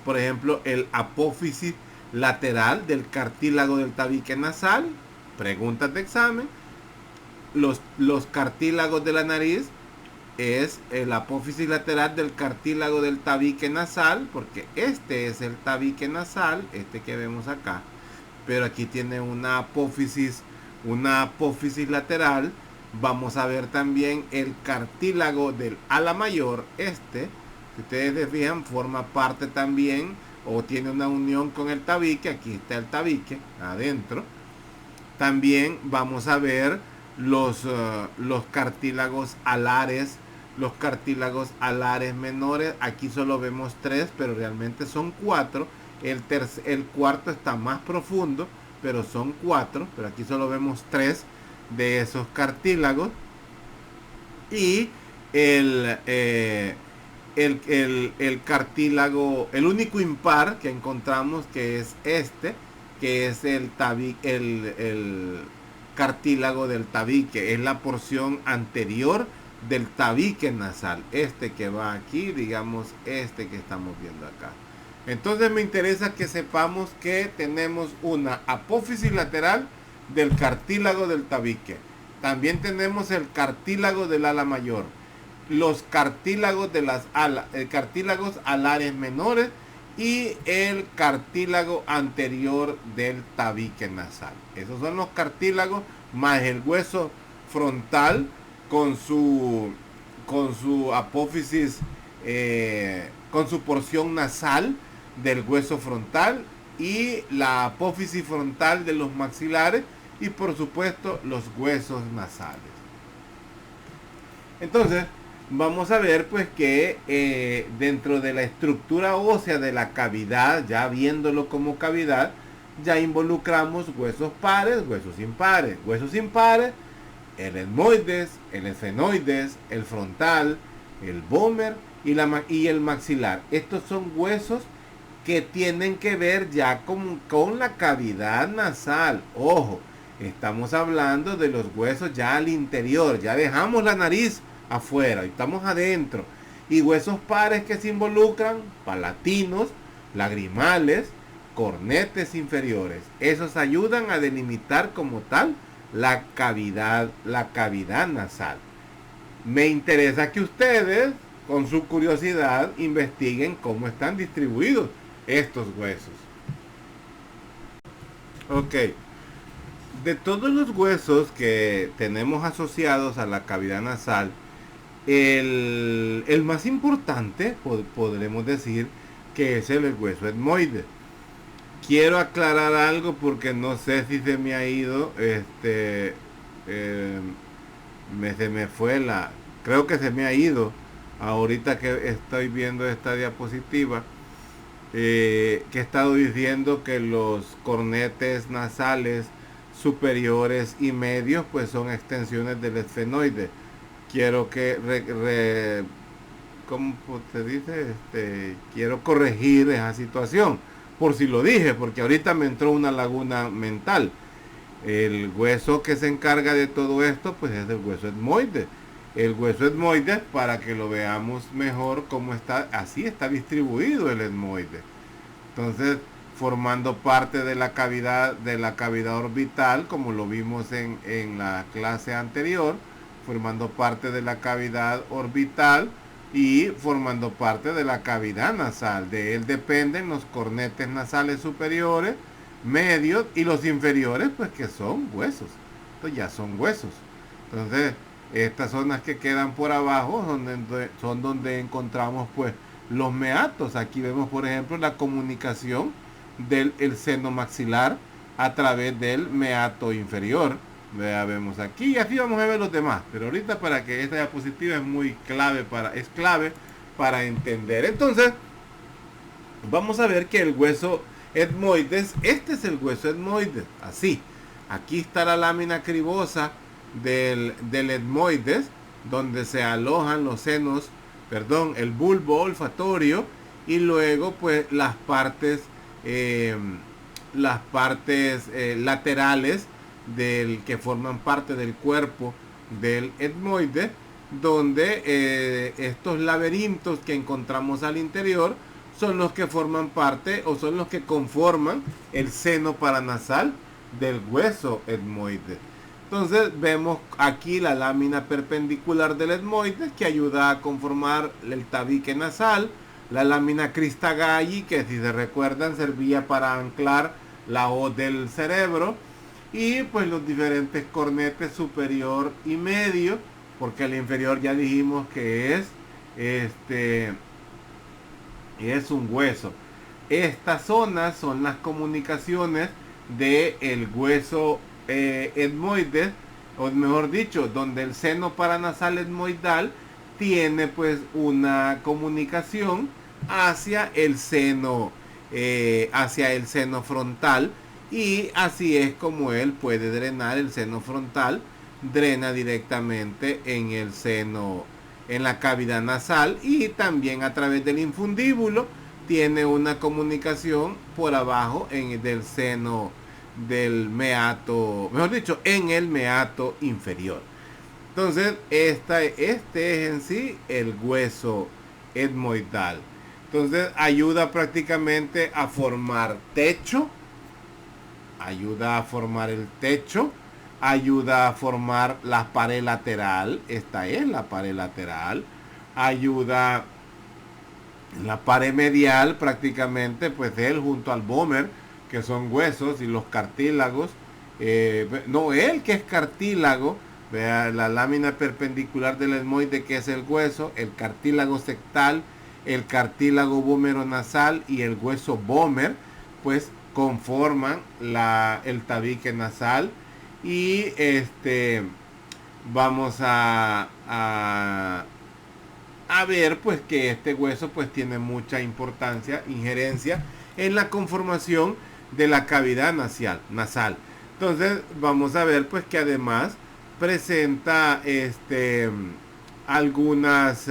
por ejemplo, el apófisis lateral del cartílago del tabique nasal. Preguntas de examen. Los cartílagos de la nariz es el apófisis lateral del cartílago del tabique nasal, porque este es el tabique nasal, este que vemos acá, pero aquí tiene una apófisis lateral. Vamos a ver también el cartílago del ala mayor. Si ustedes se fijan, forma parte también o tiene una unión con el tabique. Aquí está el tabique adentro. También vamos a ver los cartílagos alares, los cartílagos alares menores. Aquí solo vemos 3, pero realmente son 4. El cuarto está más profundo, pero son 4. Pero aquí solo vemos 3 de esos cartílagos. Y el, eh, el cartílago, el único impar que encontramos que es el tabique, el cartílago del tabique, es la porción anterior del tabique nasal, este que va aquí, digamos este que estamos viendo acá. Entonces me interesa que sepamos que tenemos una apófisis lateral del cartílago del tabique. También tenemos el cartílago del ala mayor, los cartílagos de las alas, cartílagos alares menores y el cartílago anterior del tabique nasal. Esos son los cartílagos más el hueso frontal con su apófisis, con su porción nasal del hueso frontal y la apófisis frontal de los maxilares y por supuesto los huesos nasales. Entonces vamos a ver pues que dentro de la estructura ósea de la cavidad, ya viéndolo como cavidad, ya involucramos huesos pares, huesos impares. Huesos impares, el etmoides, el esfenoides, el frontal, el vomer y el maxilar. Estos son huesos que tienen que ver ya con la cavidad nasal. Ojo, estamos hablando de los huesos ya al interior, ya dejamos la nariz afuera y estamos adentro. Y huesos pares que se involucran, palatinos, lagrimales, cornetes inferiores. Esos ayudan a delimitar como tal la cavidad nasal. Me interesa que ustedes, con su curiosidad, investiguen cómo están distribuidos estos huesos. Ok. De todos los huesos que tenemos asociados a la cavidad nasal, el más importante, podremos decir, que es el hueso etmoide. Quiero aclarar algo porque no sé si se me ha ido, se me fue creo que se me ha ido, ahorita que estoy viendo esta diapositiva, que he estado diciendo que los cornetes nasales superiores y medios pues son extensiones del esfenoide. Quiero que ¿cómo se dice? Quiero corregir esa situación, por si lo dije, porque ahorita me entró una laguna mental. El hueso que se encarga de todo esto pues es el hueso etmoide. El hueso etmoide, para que lo veamos mejor cómo está, así está distribuido el etmoide. Entonces, formando parte de la cavidad orbital, como lo vimos en la clase anterior, formando parte de la cavidad orbital y formando parte de la cavidad nasal. De él dependen los cornetes nasales superiores, medios y los inferiores, pues que son huesos. Estos ya son huesos. Entonces, estas zonas que quedan por abajo son donde encontramos pues los meatos. Aquí vemos por ejemplo la comunicación del seno maxilar a través del meato inferior. Vemos aquí y así vamos a ver los demás, pero ahorita para que esta diapositiva es clave para entender. Entonces vamos a ver que el hueso etmoides, este es el hueso etmoides, así. Aquí está la lámina cribosa del etmoides, donde se alojan los senos, el bulbo olfatorio y luego pues las partes laterales del que forman parte del cuerpo del etmoide, donde estos laberintos que encontramos al interior son los que forman parte o son los que conforman el seno paranasal del hueso etmoide. Entonces vemos aquí la lámina perpendicular del etmoide que ayuda a conformar el tabique nasal, la lámina Cristagalli, que si se recuerdan servía para anclar la O del cerebro, y pues los diferentes cornetes superior y medio, porque el inferior ya dijimos que es un hueso. Estas zonas son las comunicaciones del hueso etmoides, o mejor dicho, donde el seno paranasal etmoidal tiene pues una comunicación hacia el seno frontal, y así es como él puede drenar el seno frontal, drena directamente en el seno en la cavidad nasal, y también a través del infundíbulo tiene una comunicación por abajo del seno del meato, mejor dicho, en el meato inferior. Entonces, este es en sí el hueso etmoidal. Entonces, ayuda prácticamente a formar techo, ayuda a formar el techo, ayuda a formar la pared lateral, esta es la pared lateral, ayuda en la pared medial prácticamente, pues él junto al vómer, que son huesos, y los cartílagos, no, él que es cartílago, vea la lámina perpendicular del etmoide, que es el hueso, el cartílago sectal, el cartílago vómero-nasal y el hueso vómer, pues conforman el tabique nasal. Y vamos a ver pues que este hueso pues tiene mucha importancia, injerencia en la conformación de la cavidad nasal. Entonces vamos a ver pues que además presenta algunas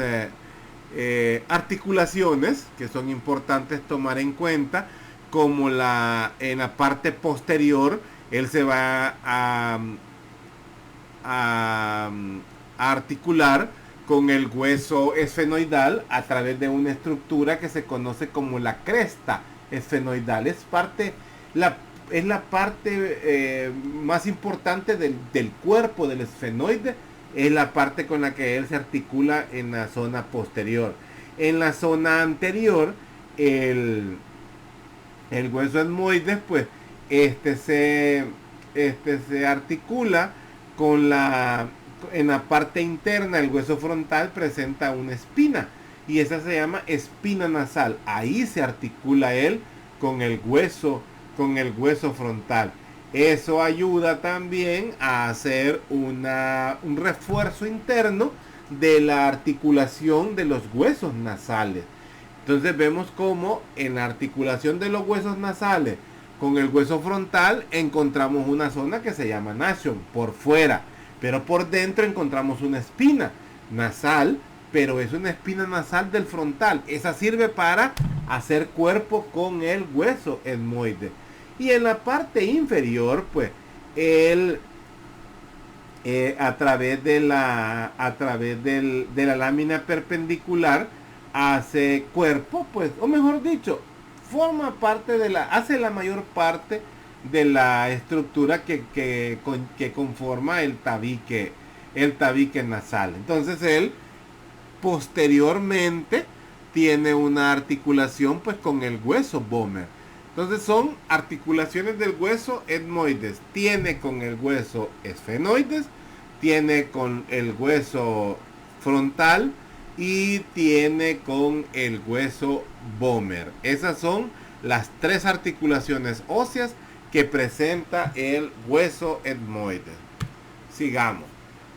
articulaciones que son importantes tomar en cuenta, como en la parte posterior él se va a articular con el hueso esfenoidal a través de una estructura que se conoce como la cresta esfenoidal. Es la parte más importante del cuerpo del esfenoide. Es la parte con la que él se articula en la zona posterior. En la zona anterior, el hueso etmoides, pues se articula en la parte interna. El hueso frontal presenta una espina y esa se llama espina nasal. Ahí se articula él con el hueso frontal. Eso ayuda también a hacer un refuerzo interno de la articulación de los huesos nasales. Entonces vemos como en la articulación de los huesos nasales con el hueso frontal encontramos una zona que se llama nasion por fuera, pero por dentro encontramos una espina nasal, pero es una espina nasal del frontal. Esa sirve para hacer cuerpo con el hueso etmoide. Y en la parte inferior, pues, a través de la lámina perpendicular hace cuerpo, pues, o mejor dicho, forma parte hace la mayor parte de la estructura que conforma el tabique nasal. Entonces él posteriormente tiene una articulación pues con el hueso vómer. Entonces son articulaciones del hueso etmoides. Tiene con el hueso esfenoides, tiene con el hueso frontal y tiene con el hueso vómer. Esas son las tres articulaciones óseas que presenta el hueso etmoide. Sigamos.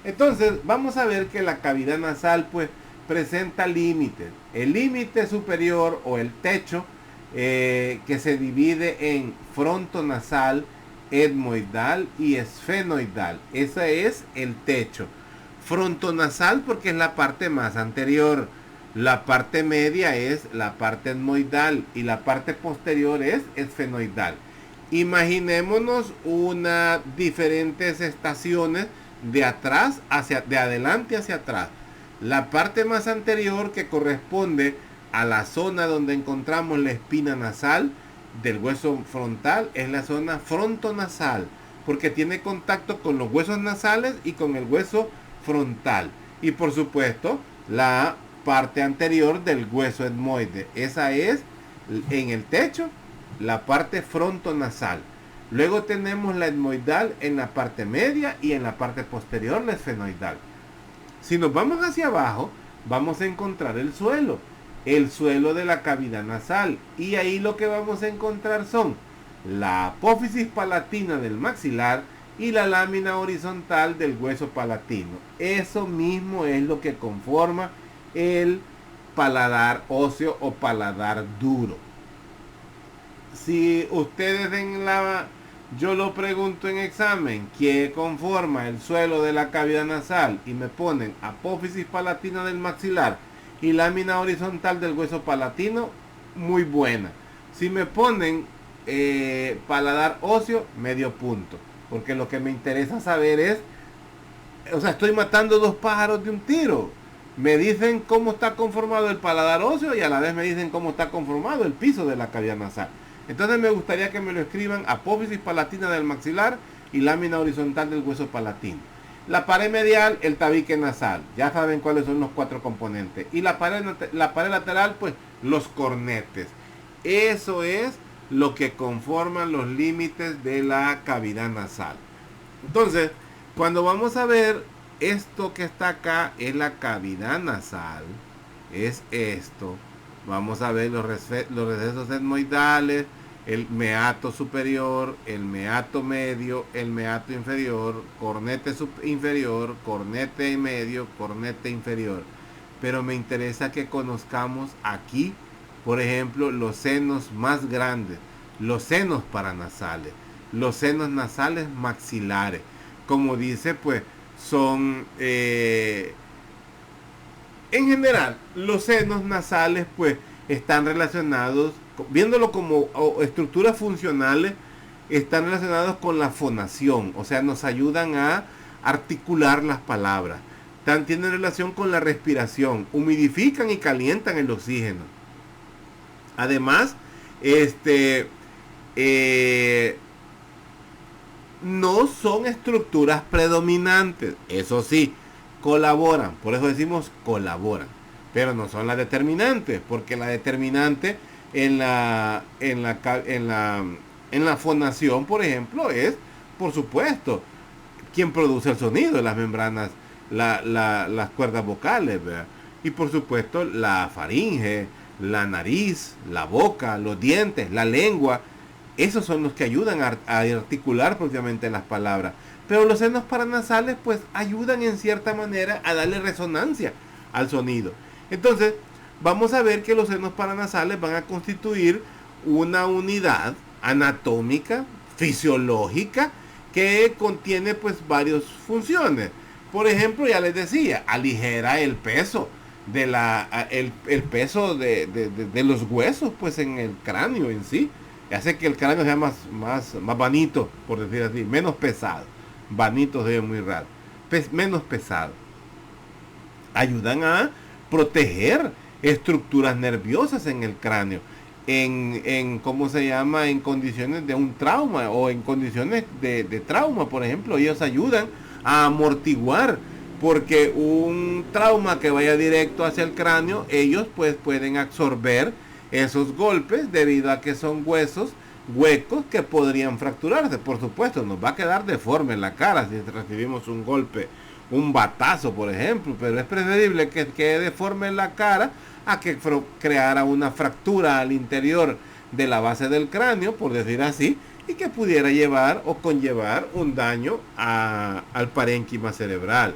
Entonces vamos a ver que la cavidad nasal pues presenta límites. El límite superior o el techo que se divide en frontonasal, etmoidal y esfenoidal. Ese es el techo. Frontonasal porque es la parte más anterior. La parte media es la parte etmoidal y la parte posterior es esfenoidal. Imaginémonos diferentes estaciones de adelante hacia atrás. La parte más anterior, que corresponde a la zona donde encontramos la espina nasal del hueso frontal, es la zona frontonasal, porque tiene contacto con los huesos nasales y con el hueso frontal. Y por supuesto, la parte anterior del hueso etmoide, esa es en el techo, la parte frontonasal. Luego tenemos la etmoidal en la parte media y en la parte posterior la esfenoidal. Si nos vamos hacia abajo, vamos a encontrar el suelo de la cavidad nasal, y ahí lo que vamos a encontrar son la apófisis palatina del maxilar y la lámina horizontal del hueso palatino. Eso mismo es lo que conforma el paladar óseo o paladar duro. Si ustedes yo lo pregunto en examen, ¿qué conforma el suelo de la cavidad nasal? Y me ponen apófisis palatina del maxilar y lámina horizontal del hueso palatino, muy buena. Si me ponen paladar óseo, medio punto. Porque lo que me interesa saber es, o sea, estoy matando dos pájaros de un tiro. Me dicen cómo está conformado el paladar óseo y a la vez me dicen cómo está conformado el piso de la cavidad nasal. Entonces me gustaría que me lo escriban: apófisis palatina del maxilar y lámina horizontal del hueso palatino. La pared medial, el tabique nasal. Ya saben cuáles son los cuatro componentes. Y la pared lateral, pues los cornetes. Eso es lo que conforman los límites de la cavidad nasal. Entonces, cuando vamos a ver esto que está acá, es la cavidad nasal, es esto. Vamos a ver los recesos etmoidales, el meato superior, el meato medio, el meato inferior, cornete inferior, cornete medio, cornete inferior. Pero me interesa que conozcamos aquí, por ejemplo, los senos más grandes, los senos paranasales, los senos nasales maxilares. Como dice, pues son en general los senos nasales, pues están relacionados, viéndolo como estructuras funcionales, están relacionados con la fonación, o sea, nos ayudan a articular las palabras. También tienen relación con la respiración, humidifican y calientan el oxígeno. Además, eh, no son estructuras predominantes, eso sí, colaboran, por eso decimos colaboran, pero no son las determinantes, porque la determinante en la fonación, por ejemplo, es, por supuesto, quien produce el sonido, las membranas, las cuerdas vocales, ¿verdad? Y por supuesto la faringe, la nariz, la boca, los dientes, la lengua. Esos son los que ayudan a articular propiamente las palabras. Pero los senos paranasales pues ayudan en cierta manera a darle resonancia al sonido. Entonces vamos a ver que los senos paranasales van a constituir una unidad anatómica, fisiológica, que contiene pues varias funciones. Por ejemplo, ya les decía, aligera el peso el peso de los huesos pues en el cráneo en sí. Hace que el cráneo sea más vanito, por decir así, menos pesado. Vanito se ve muy raro. Menos pesado. Ayudan a proteger estructuras nerviosas en el cráneo. ¿Cómo se llama? En condiciones de un trauma o en condiciones de trauma, por ejemplo. Ellos ayudan a amortiguar, porque un trauma que vaya directo hacia el cráneo, ellos pues pueden absorber esos golpes debido a que son huesos huecos que podrían fracturarse. Por supuesto, nos va a quedar deforme la cara si recibimos un golpe, un batazo, por ejemplo, pero es preferible que quede deforme la cara a que creara una fractura al interior de la base del cráneo, por decir así, y que pudiera llevar o conllevar un daño al parénquima cerebral.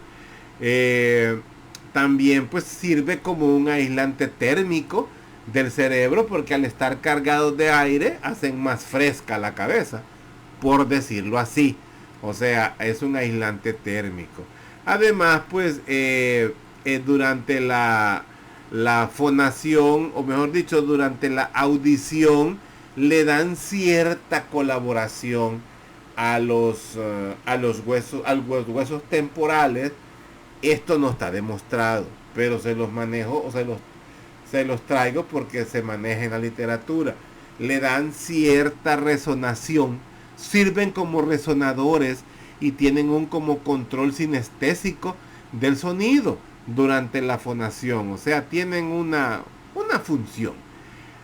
También pues sirve como un aislante térmico del cerebro, porque al estar cargados de aire hacen más fresca la cabeza, por decirlo así. O sea, es un aislante térmico. Además, pues durante la fonación, o mejor dicho, durante la audición, le dan cierta colaboración a los huesos temporales. Esto no está demostrado, pero se los manejo, o se los traigo porque se maneja en la literatura. Le dan cierta resonación, sirven como resonadores y tienen un como control sinestésico del sonido durante la fonación. O sea, tienen una función.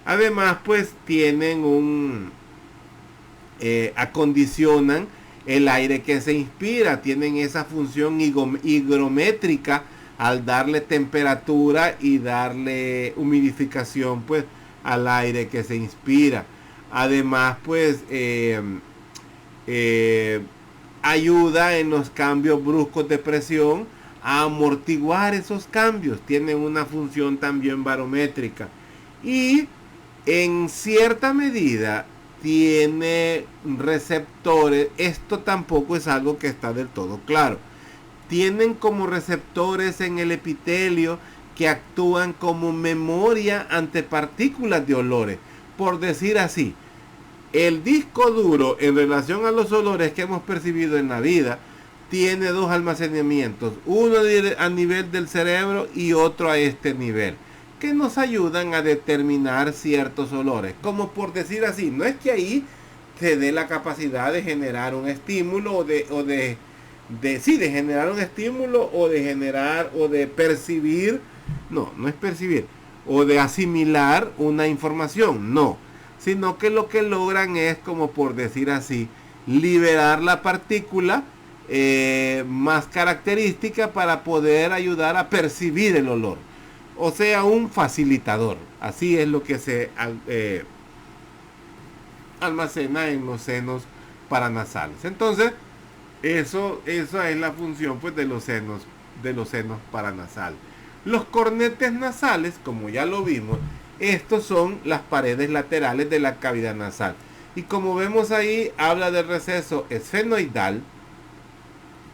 Además, pues tienen acondicionan el aire que se inspira, tienen esa función higrométrica al darle temperatura y darle humidificación pues al aire que se inspira. Además, pues ayuda en los cambios bruscos de presión a amortiguar esos cambios. Tienen una función también barométrica. Y en cierta medida tiene receptores. Esto tampoco es algo que está del todo claro. Tienen como receptores en el epitelio que actúan como memoria ante partículas de olores. Por decir así, el disco duro en relación a los olores que hemos percibido en la vida tiene dos almacenamientos, uno a nivel del cerebro y otro a este nivel, que nos ayudan a determinar ciertos olores. Como por decir así, no es que ahí se dé la capacidad de generar un estímulo de generar un estímulo o de generar o de percibir, no es percibir, o de asimilar una información, no, sino que lo que logran es, como por decir así, liberar la partícula más característica para poder ayudar a percibir el olor. O sea, un facilitador. Así es lo que se almacena en los senos paranasales. Entonces, esa es la función pues de los senos paranasales. Los cornetes nasales, como ya lo vimos, estos son las paredes laterales de la cavidad nasal. Y como vemos ahí, habla del receso esfenoidal,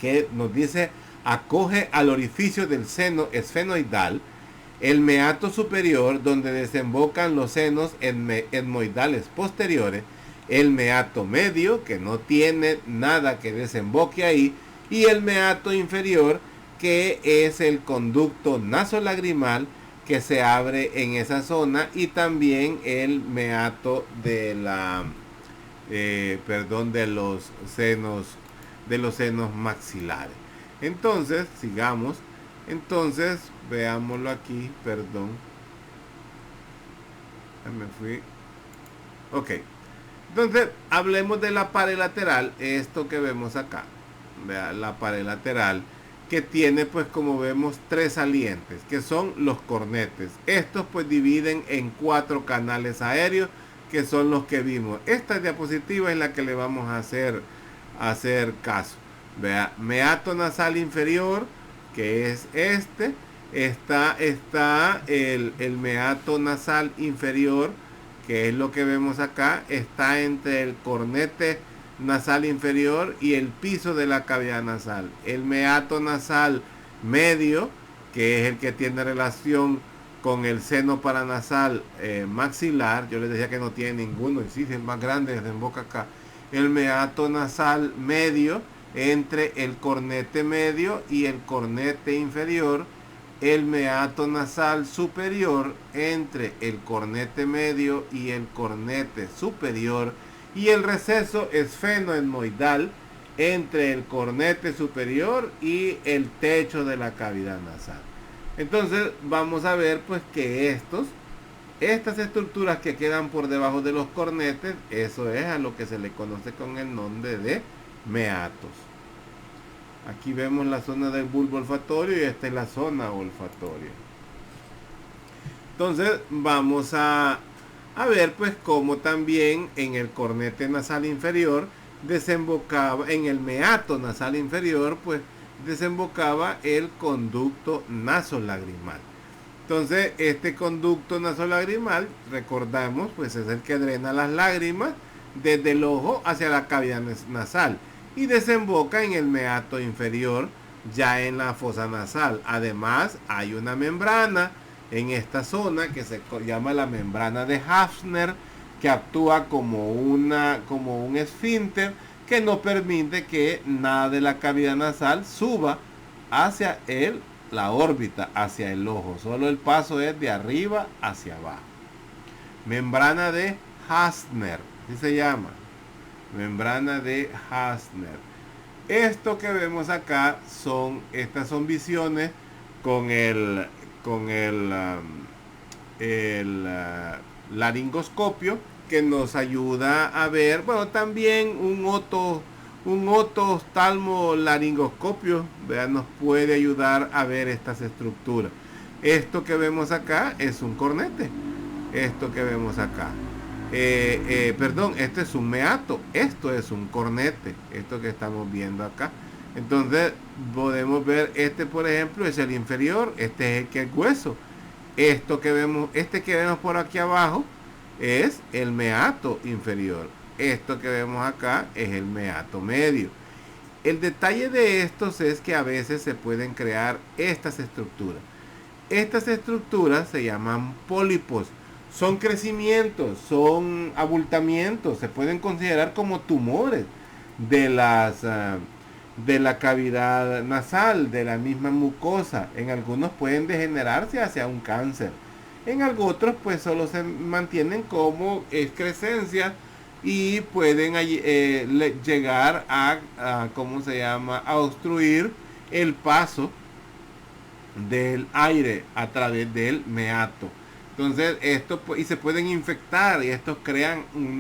que nos dice acoge al orificio del seno esfenoidal, el meato superior, donde desembocan los senos etmoidales posteriores, el meato medio, que no tiene nada que desemboque ahí, y el meato inferior, que es el conducto nasolagrimal que se abre en esa zona, y también el meato de los senos maxilares. Entonces, sigamos. Entonces, veámoslo aquí, perdón. Me fui. Ok. Entonces, hablemos de la pared lateral, esto que vemos acá. Vean, la pared lateral, que tiene, pues, como vemos, 3 salientes, que son los cornetes. Estos, pues, dividen en 4 canales aéreos, que son los que vimos. Esta diapositiva es la que le vamos a hacer caso. Vea, meato nasal inferior, que es este. Está el meato nasal inferior, que es lo que vemos acá. Está entre el cornete nasal inferior y el piso de la cavidad nasal. El meato nasal medio, que es el que tiene relación con el seno paranasal maxilar. Yo les decía que no tiene ninguno, y sí, es el más grande, desemboca acá. El meato nasal medio entre el cornete medio y el cornete inferior. El meato nasal superior entre el cornete medio y el cornete superior, y el receso esfenoetmoidal entre el cornete superior y el techo de la cavidad nasal. Entonces vamos a ver pues que estas estructuras que quedan por debajo de los cornetes, eso es a lo que se le conoce con el nombre de meatos. Aquí vemos la zona del bulbo olfatorio y esta es la zona olfatoria. Entonces vamos a ver pues cómo también en el cornete nasal inferior desembocaba, en el meato nasal inferior, pues desembocaba el conducto nasolagrimal. Entonces este conducto nasolagrimal, recordamos, pues es el que drena las lágrimas desde el ojo hacia la cavidad nasal y desemboca en el meato inferior, ya en la fosa nasal. Además hay una membrana en esta zona que se llama la membrana de Hafner, que actúa como un esfínter que no permite que nada de la cavidad nasal suba hacia la órbita, hacia el ojo. Solo el paso es de arriba hacia abajo. Membrana de Hafner, así se llama. Membrana de Hafner. Esto que vemos acá estas son visiones con el laringoscopio, que nos ayuda a ver, bueno, también un otoftalmolaringoscopio, nos puede ayudar a ver estas estructuras. Esto que vemos acá es un cornete. Esto que vemos acá, este es un meato, esto es un cornete, esto que estamos viendo acá. Entonces podemos ver, por ejemplo es el inferior, este es el que es hueso. Esto que vemos, que vemos por aquí abajo, es el meato inferior. Esto que vemos acá es el meato medio. El detalle de estos es que a veces se pueden crear estas estructuras. Estas estructuras se llaman pólipos. Son crecimientos, son abultamientos, se pueden considerar como tumores de de la cavidad nasal, de la misma mucosa. En algunos pueden degenerarse hacia un cáncer. En otros pues solo se mantienen como excrescencias y pueden llegar ¿cómo se llama? A obstruir el paso del aire a través del meato. Entonces, y se pueden infectar y estos crean un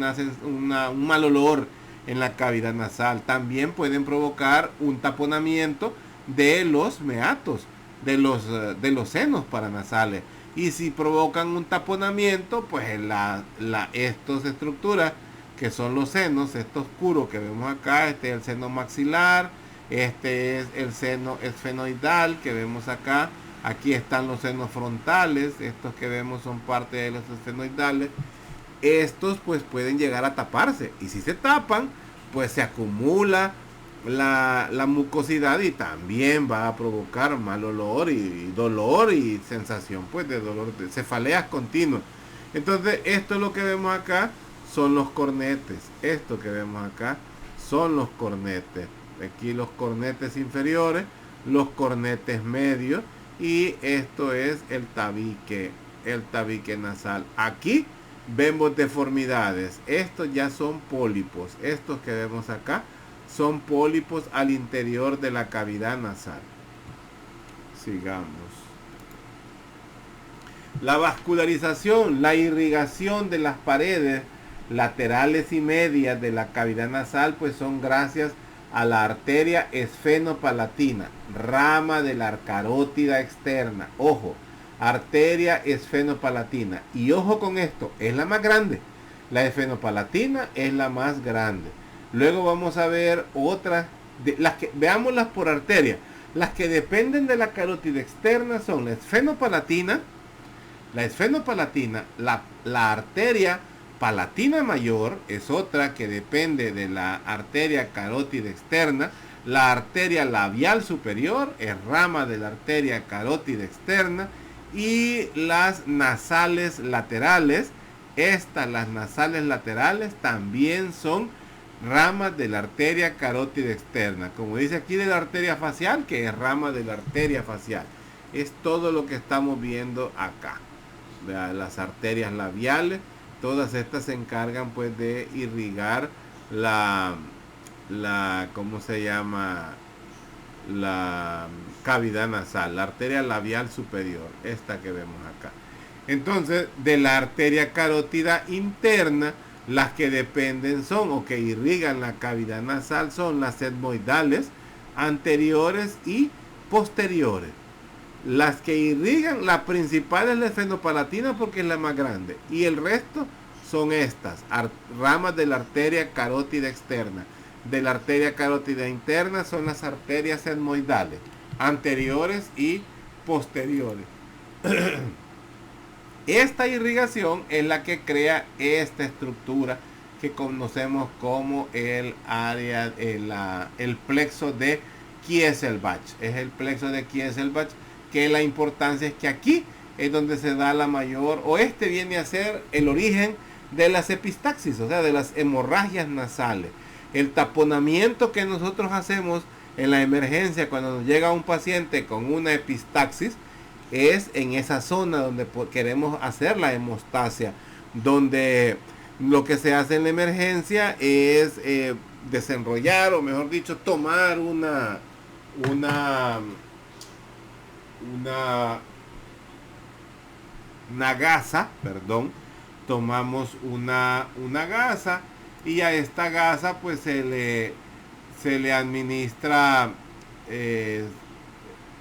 mal olor en la cavidad nasal. También pueden provocar un taponamiento de los meatos, de los senos paranasales. Y si provocan un taponamiento, pues estas estructuras que son los senos, este oscuro que vemos acá, este es el seno maxilar, este es el seno esfenoidal que vemos acá. Aquí están los senos frontales, estos que vemos son parte de los esfenoidales. Estos pues pueden llegar a taparse y si se tapan, pues se acumula la mucosidad y también va a provocar mal olor y dolor y sensación pues de dolor, de cefaleas continuas. Entonces esto es lo que vemos acá, son los cornetes. Esto que vemos acá son los cornetes. Aquí los cornetes inferiores, los cornetes medios y esto es el tabique nasal. Aquí vemos deformidades. Estos ya son pólipos. Estos que vemos acá son pólipos al interior de la cavidad nasal. Sigamos. La vascularización, la irrigación de las paredes laterales y medias de la cavidad nasal pues son gracias a la arteria esfenopalatina, rama de la carótida externa. Ojo, arteria esfenopalatina. Y ojo con esto, es la más grande. La esfenopalatina es la más grande. Luego vamos a ver otras, veámoslas por arteria. Las que dependen de la carótida externa son la esfenopalatina, la arteria palatina mayor es otra que depende de la arteria carótida externa. La arteria labial superior es rama de la arteria carótida externa. Y las nasales laterales, las nasales laterales también son ramas de la arteria carótida externa. Como dice aquí de la arteria facial, que es rama de la arteria facial. Es todo lo que estamos viendo acá. Las arterias labiales, todas estas se encargan pues de irrigar ¿cómo se llama? La cavidad nasal, la arteria labial superior, esta que vemos acá. Entonces, de la arteria carótida interna, las que dependen son o que irrigan la cavidad nasal son las etmoidales anteriores y posteriores. Las que irrigan, la principal es la esfenopalatina porque es la más grande. Y el resto son estas, ramas de la arteria carótida externa. De la arteria carótida interna son las arterias etmoidales, anteriores y posteriores. Esta irrigación es la que crea esta estructura que conocemos como el plexo de Kieselbach. Es el plexo de Kieselbach, que la importancia es que aquí es donde se da la mayor, o este viene a ser el origen de las epistaxis, o sea, de las hemorragias nasales. El taponamiento que nosotros hacemos en la emergencia cuando nos llega un paciente con una epistaxis es en esa zona donde queremos hacer la hemostasia, donde lo que se hace en la emergencia es desenrollar, o mejor dicho, tomar una gasa, tomamos una gasa y a esta gasa pues se le administra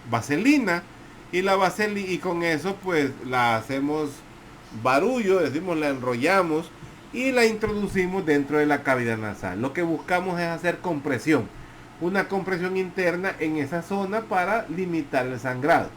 vaselina y con eso pues la hacemos barullo, decimos, la enrollamos y la introducimos dentro de la cavidad nasal. Lo que buscamos es hacer compresión, una compresión interna en esa zona para limitar el sangrado.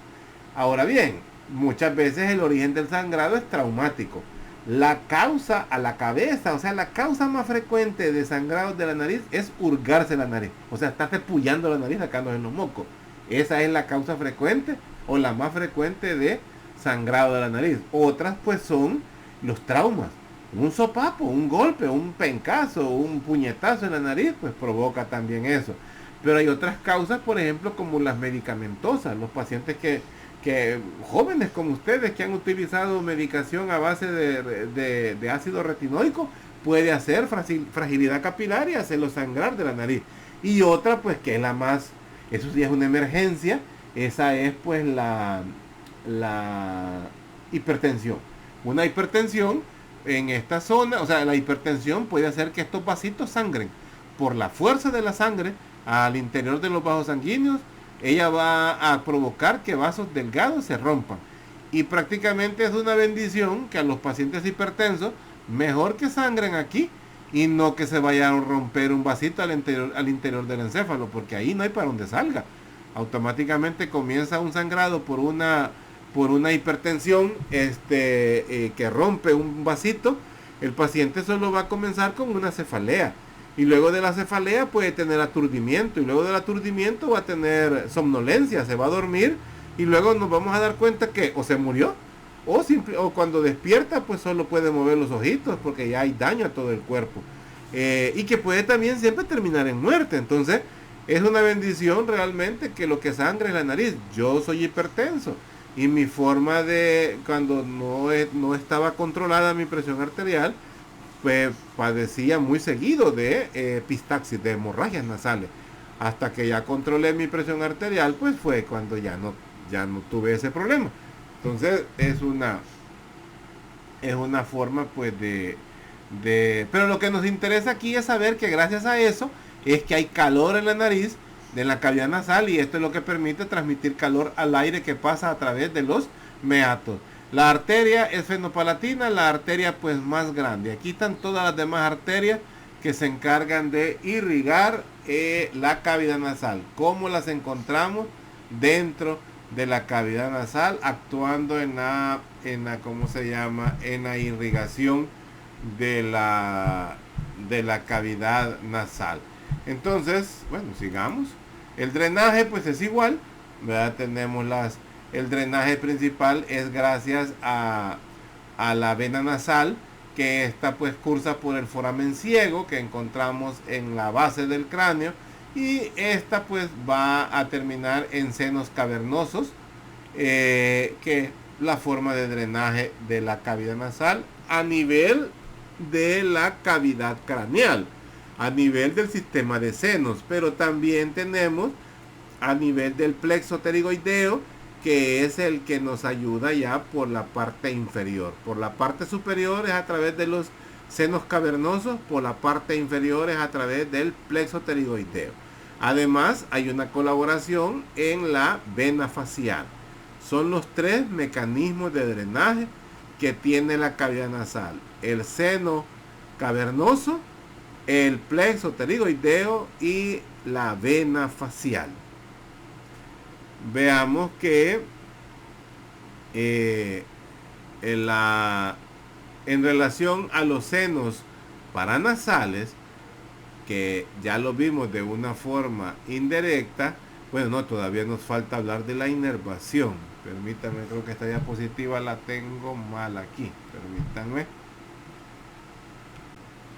Ahora bien, muchas veces el origen del sangrado es traumático. La causa a la cabeza, o sea, la causa más frecuente de sangrados de la nariz es hurgarse la nariz. O sea, está repullando la nariz sacándose los mocos. Esa es la causa frecuente o la más frecuente de sangrado de la nariz. Otras pues son los traumas. Un sopapo, un golpe, un pencazo, un puñetazo en la nariz, pues provoca también eso. Pero hay otras causas, por ejemplo, como las medicamentosas. Los pacientes que jóvenes como ustedes que han utilizado medicación a base de ácido retinoico, puede hacer fragilidad capilar y hacerlo sangrar de la nariz. Y otra, pues que es la más, eso sí es una emergencia, esa es pues la hipertensión. Una hipertensión en esta zona, o sea, la hipertensión puede hacer que estos vasitos sangren por la fuerza de la sangre al interior de los vasos sanguíneos. Ella va a provocar que vasos delgados se rompan. Y prácticamente es una bendición que a los pacientes hipertensos, mejor que sangren aquí y no que se vaya a romper un vasito al interior del encéfalo, porque ahí no hay para donde salga. Automáticamente comienza un sangrado por una hipertensión que rompe un vasito. El paciente solo va a comenzar con una cefalea. Y luego de la cefalea puede tener aturdimiento. Y luego del aturdimiento va a tener somnolencia. Se va a dormir. Y luego nos vamos a dar cuenta que o se murió. O cuando despierta pues solo puede mover los ojitos. Porque ya hay daño a todo el cuerpo. Y que puede también siempre terminar en muerte. Entonces es una bendición realmente que lo que sangra es la nariz. Yo soy hipertenso. Y mi forma de, cuando no estaba controlada mi presión arterial, pues padecía muy seguido de epistaxis, de hemorragias nasales. Hasta que ya controlé mi presión arterial, pues fue cuando ya no tuve ese problema. Entonces es una forma pues pero lo que nos interesa aquí es saber que gracias a eso es que hay calor en la nariz, de la cavidad nasal, y esto es lo que permite transmitir calor al aire que pasa a través de los meatos. La arteria es fenopalatina, la arteria pues más grande. Aquí están todas las demás arterias que se encargan de irrigar la cavidad nasal. ¿Cómo las encontramos? Dentro de la cavidad nasal, actuando en la ¿cómo se llama? En la irrigación de la cavidad nasal. Entonces, bueno, sigamos. El drenaje pues es igual, ¿verdad? Tenemos el drenaje principal es gracias a la vena nasal, que esta pues cursa por el foramen ciego que encontramos en la base del cráneo, y esta pues va a terminar en senos cavernosos, que es la forma de drenaje de la cavidad nasal a nivel de la cavidad craneal, a nivel del sistema de senos. Pero también tenemos a nivel del plexo pterigoideo, que es el que nos ayuda ya por la parte inferior. Por la parte superior es a través de los senos cavernosos, por la parte inferior es a través del plexo pterigoideo. Además hay una colaboración en la vena facial. Son los tres mecanismos de drenaje que tiene la cavidad nasal: el seno cavernoso, el plexo pterigoideo y la vena facial. Veamos que en relación a los senos paranasales, que ya lo vimos de una forma indirecta, bueno, no, todavía nos falta hablar de la inervación. Permítanme, creo que esta diapositiva la tengo mal aquí. Permítanme.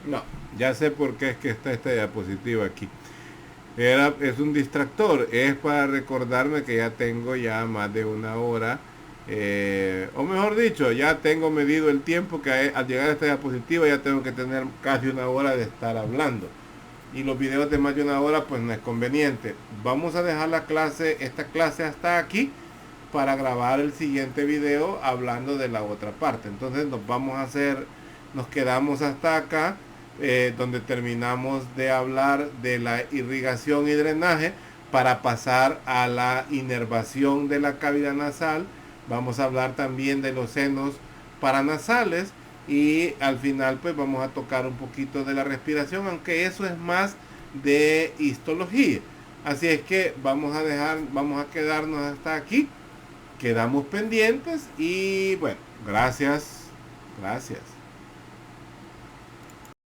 No, ya sé por qué es que está esta diapositiva aquí. Es un distractor, es para recordarme que ya tengo ya más de una hora, o mejor dicho, ya tengo medido el tiempo que al llegar a esta diapositiva ya tengo que tener casi una hora de estar hablando, y los videos de más de una hora pues no es conveniente. Vamos a dejar esta clase hasta aquí para grabar el siguiente video hablando de la otra parte. Entonces nos quedamos hasta acá, donde terminamos de hablar de la irrigación y drenaje, para pasar a la inervación de la cavidad nasal. Vamos a hablar también de los senos paranasales, y al final pues vamos a tocar un poquito de la respiración, aunque eso es más de histología. Así es que vamos a quedarnos hasta aquí. Quedamos pendientes y bueno, gracias. Gracias.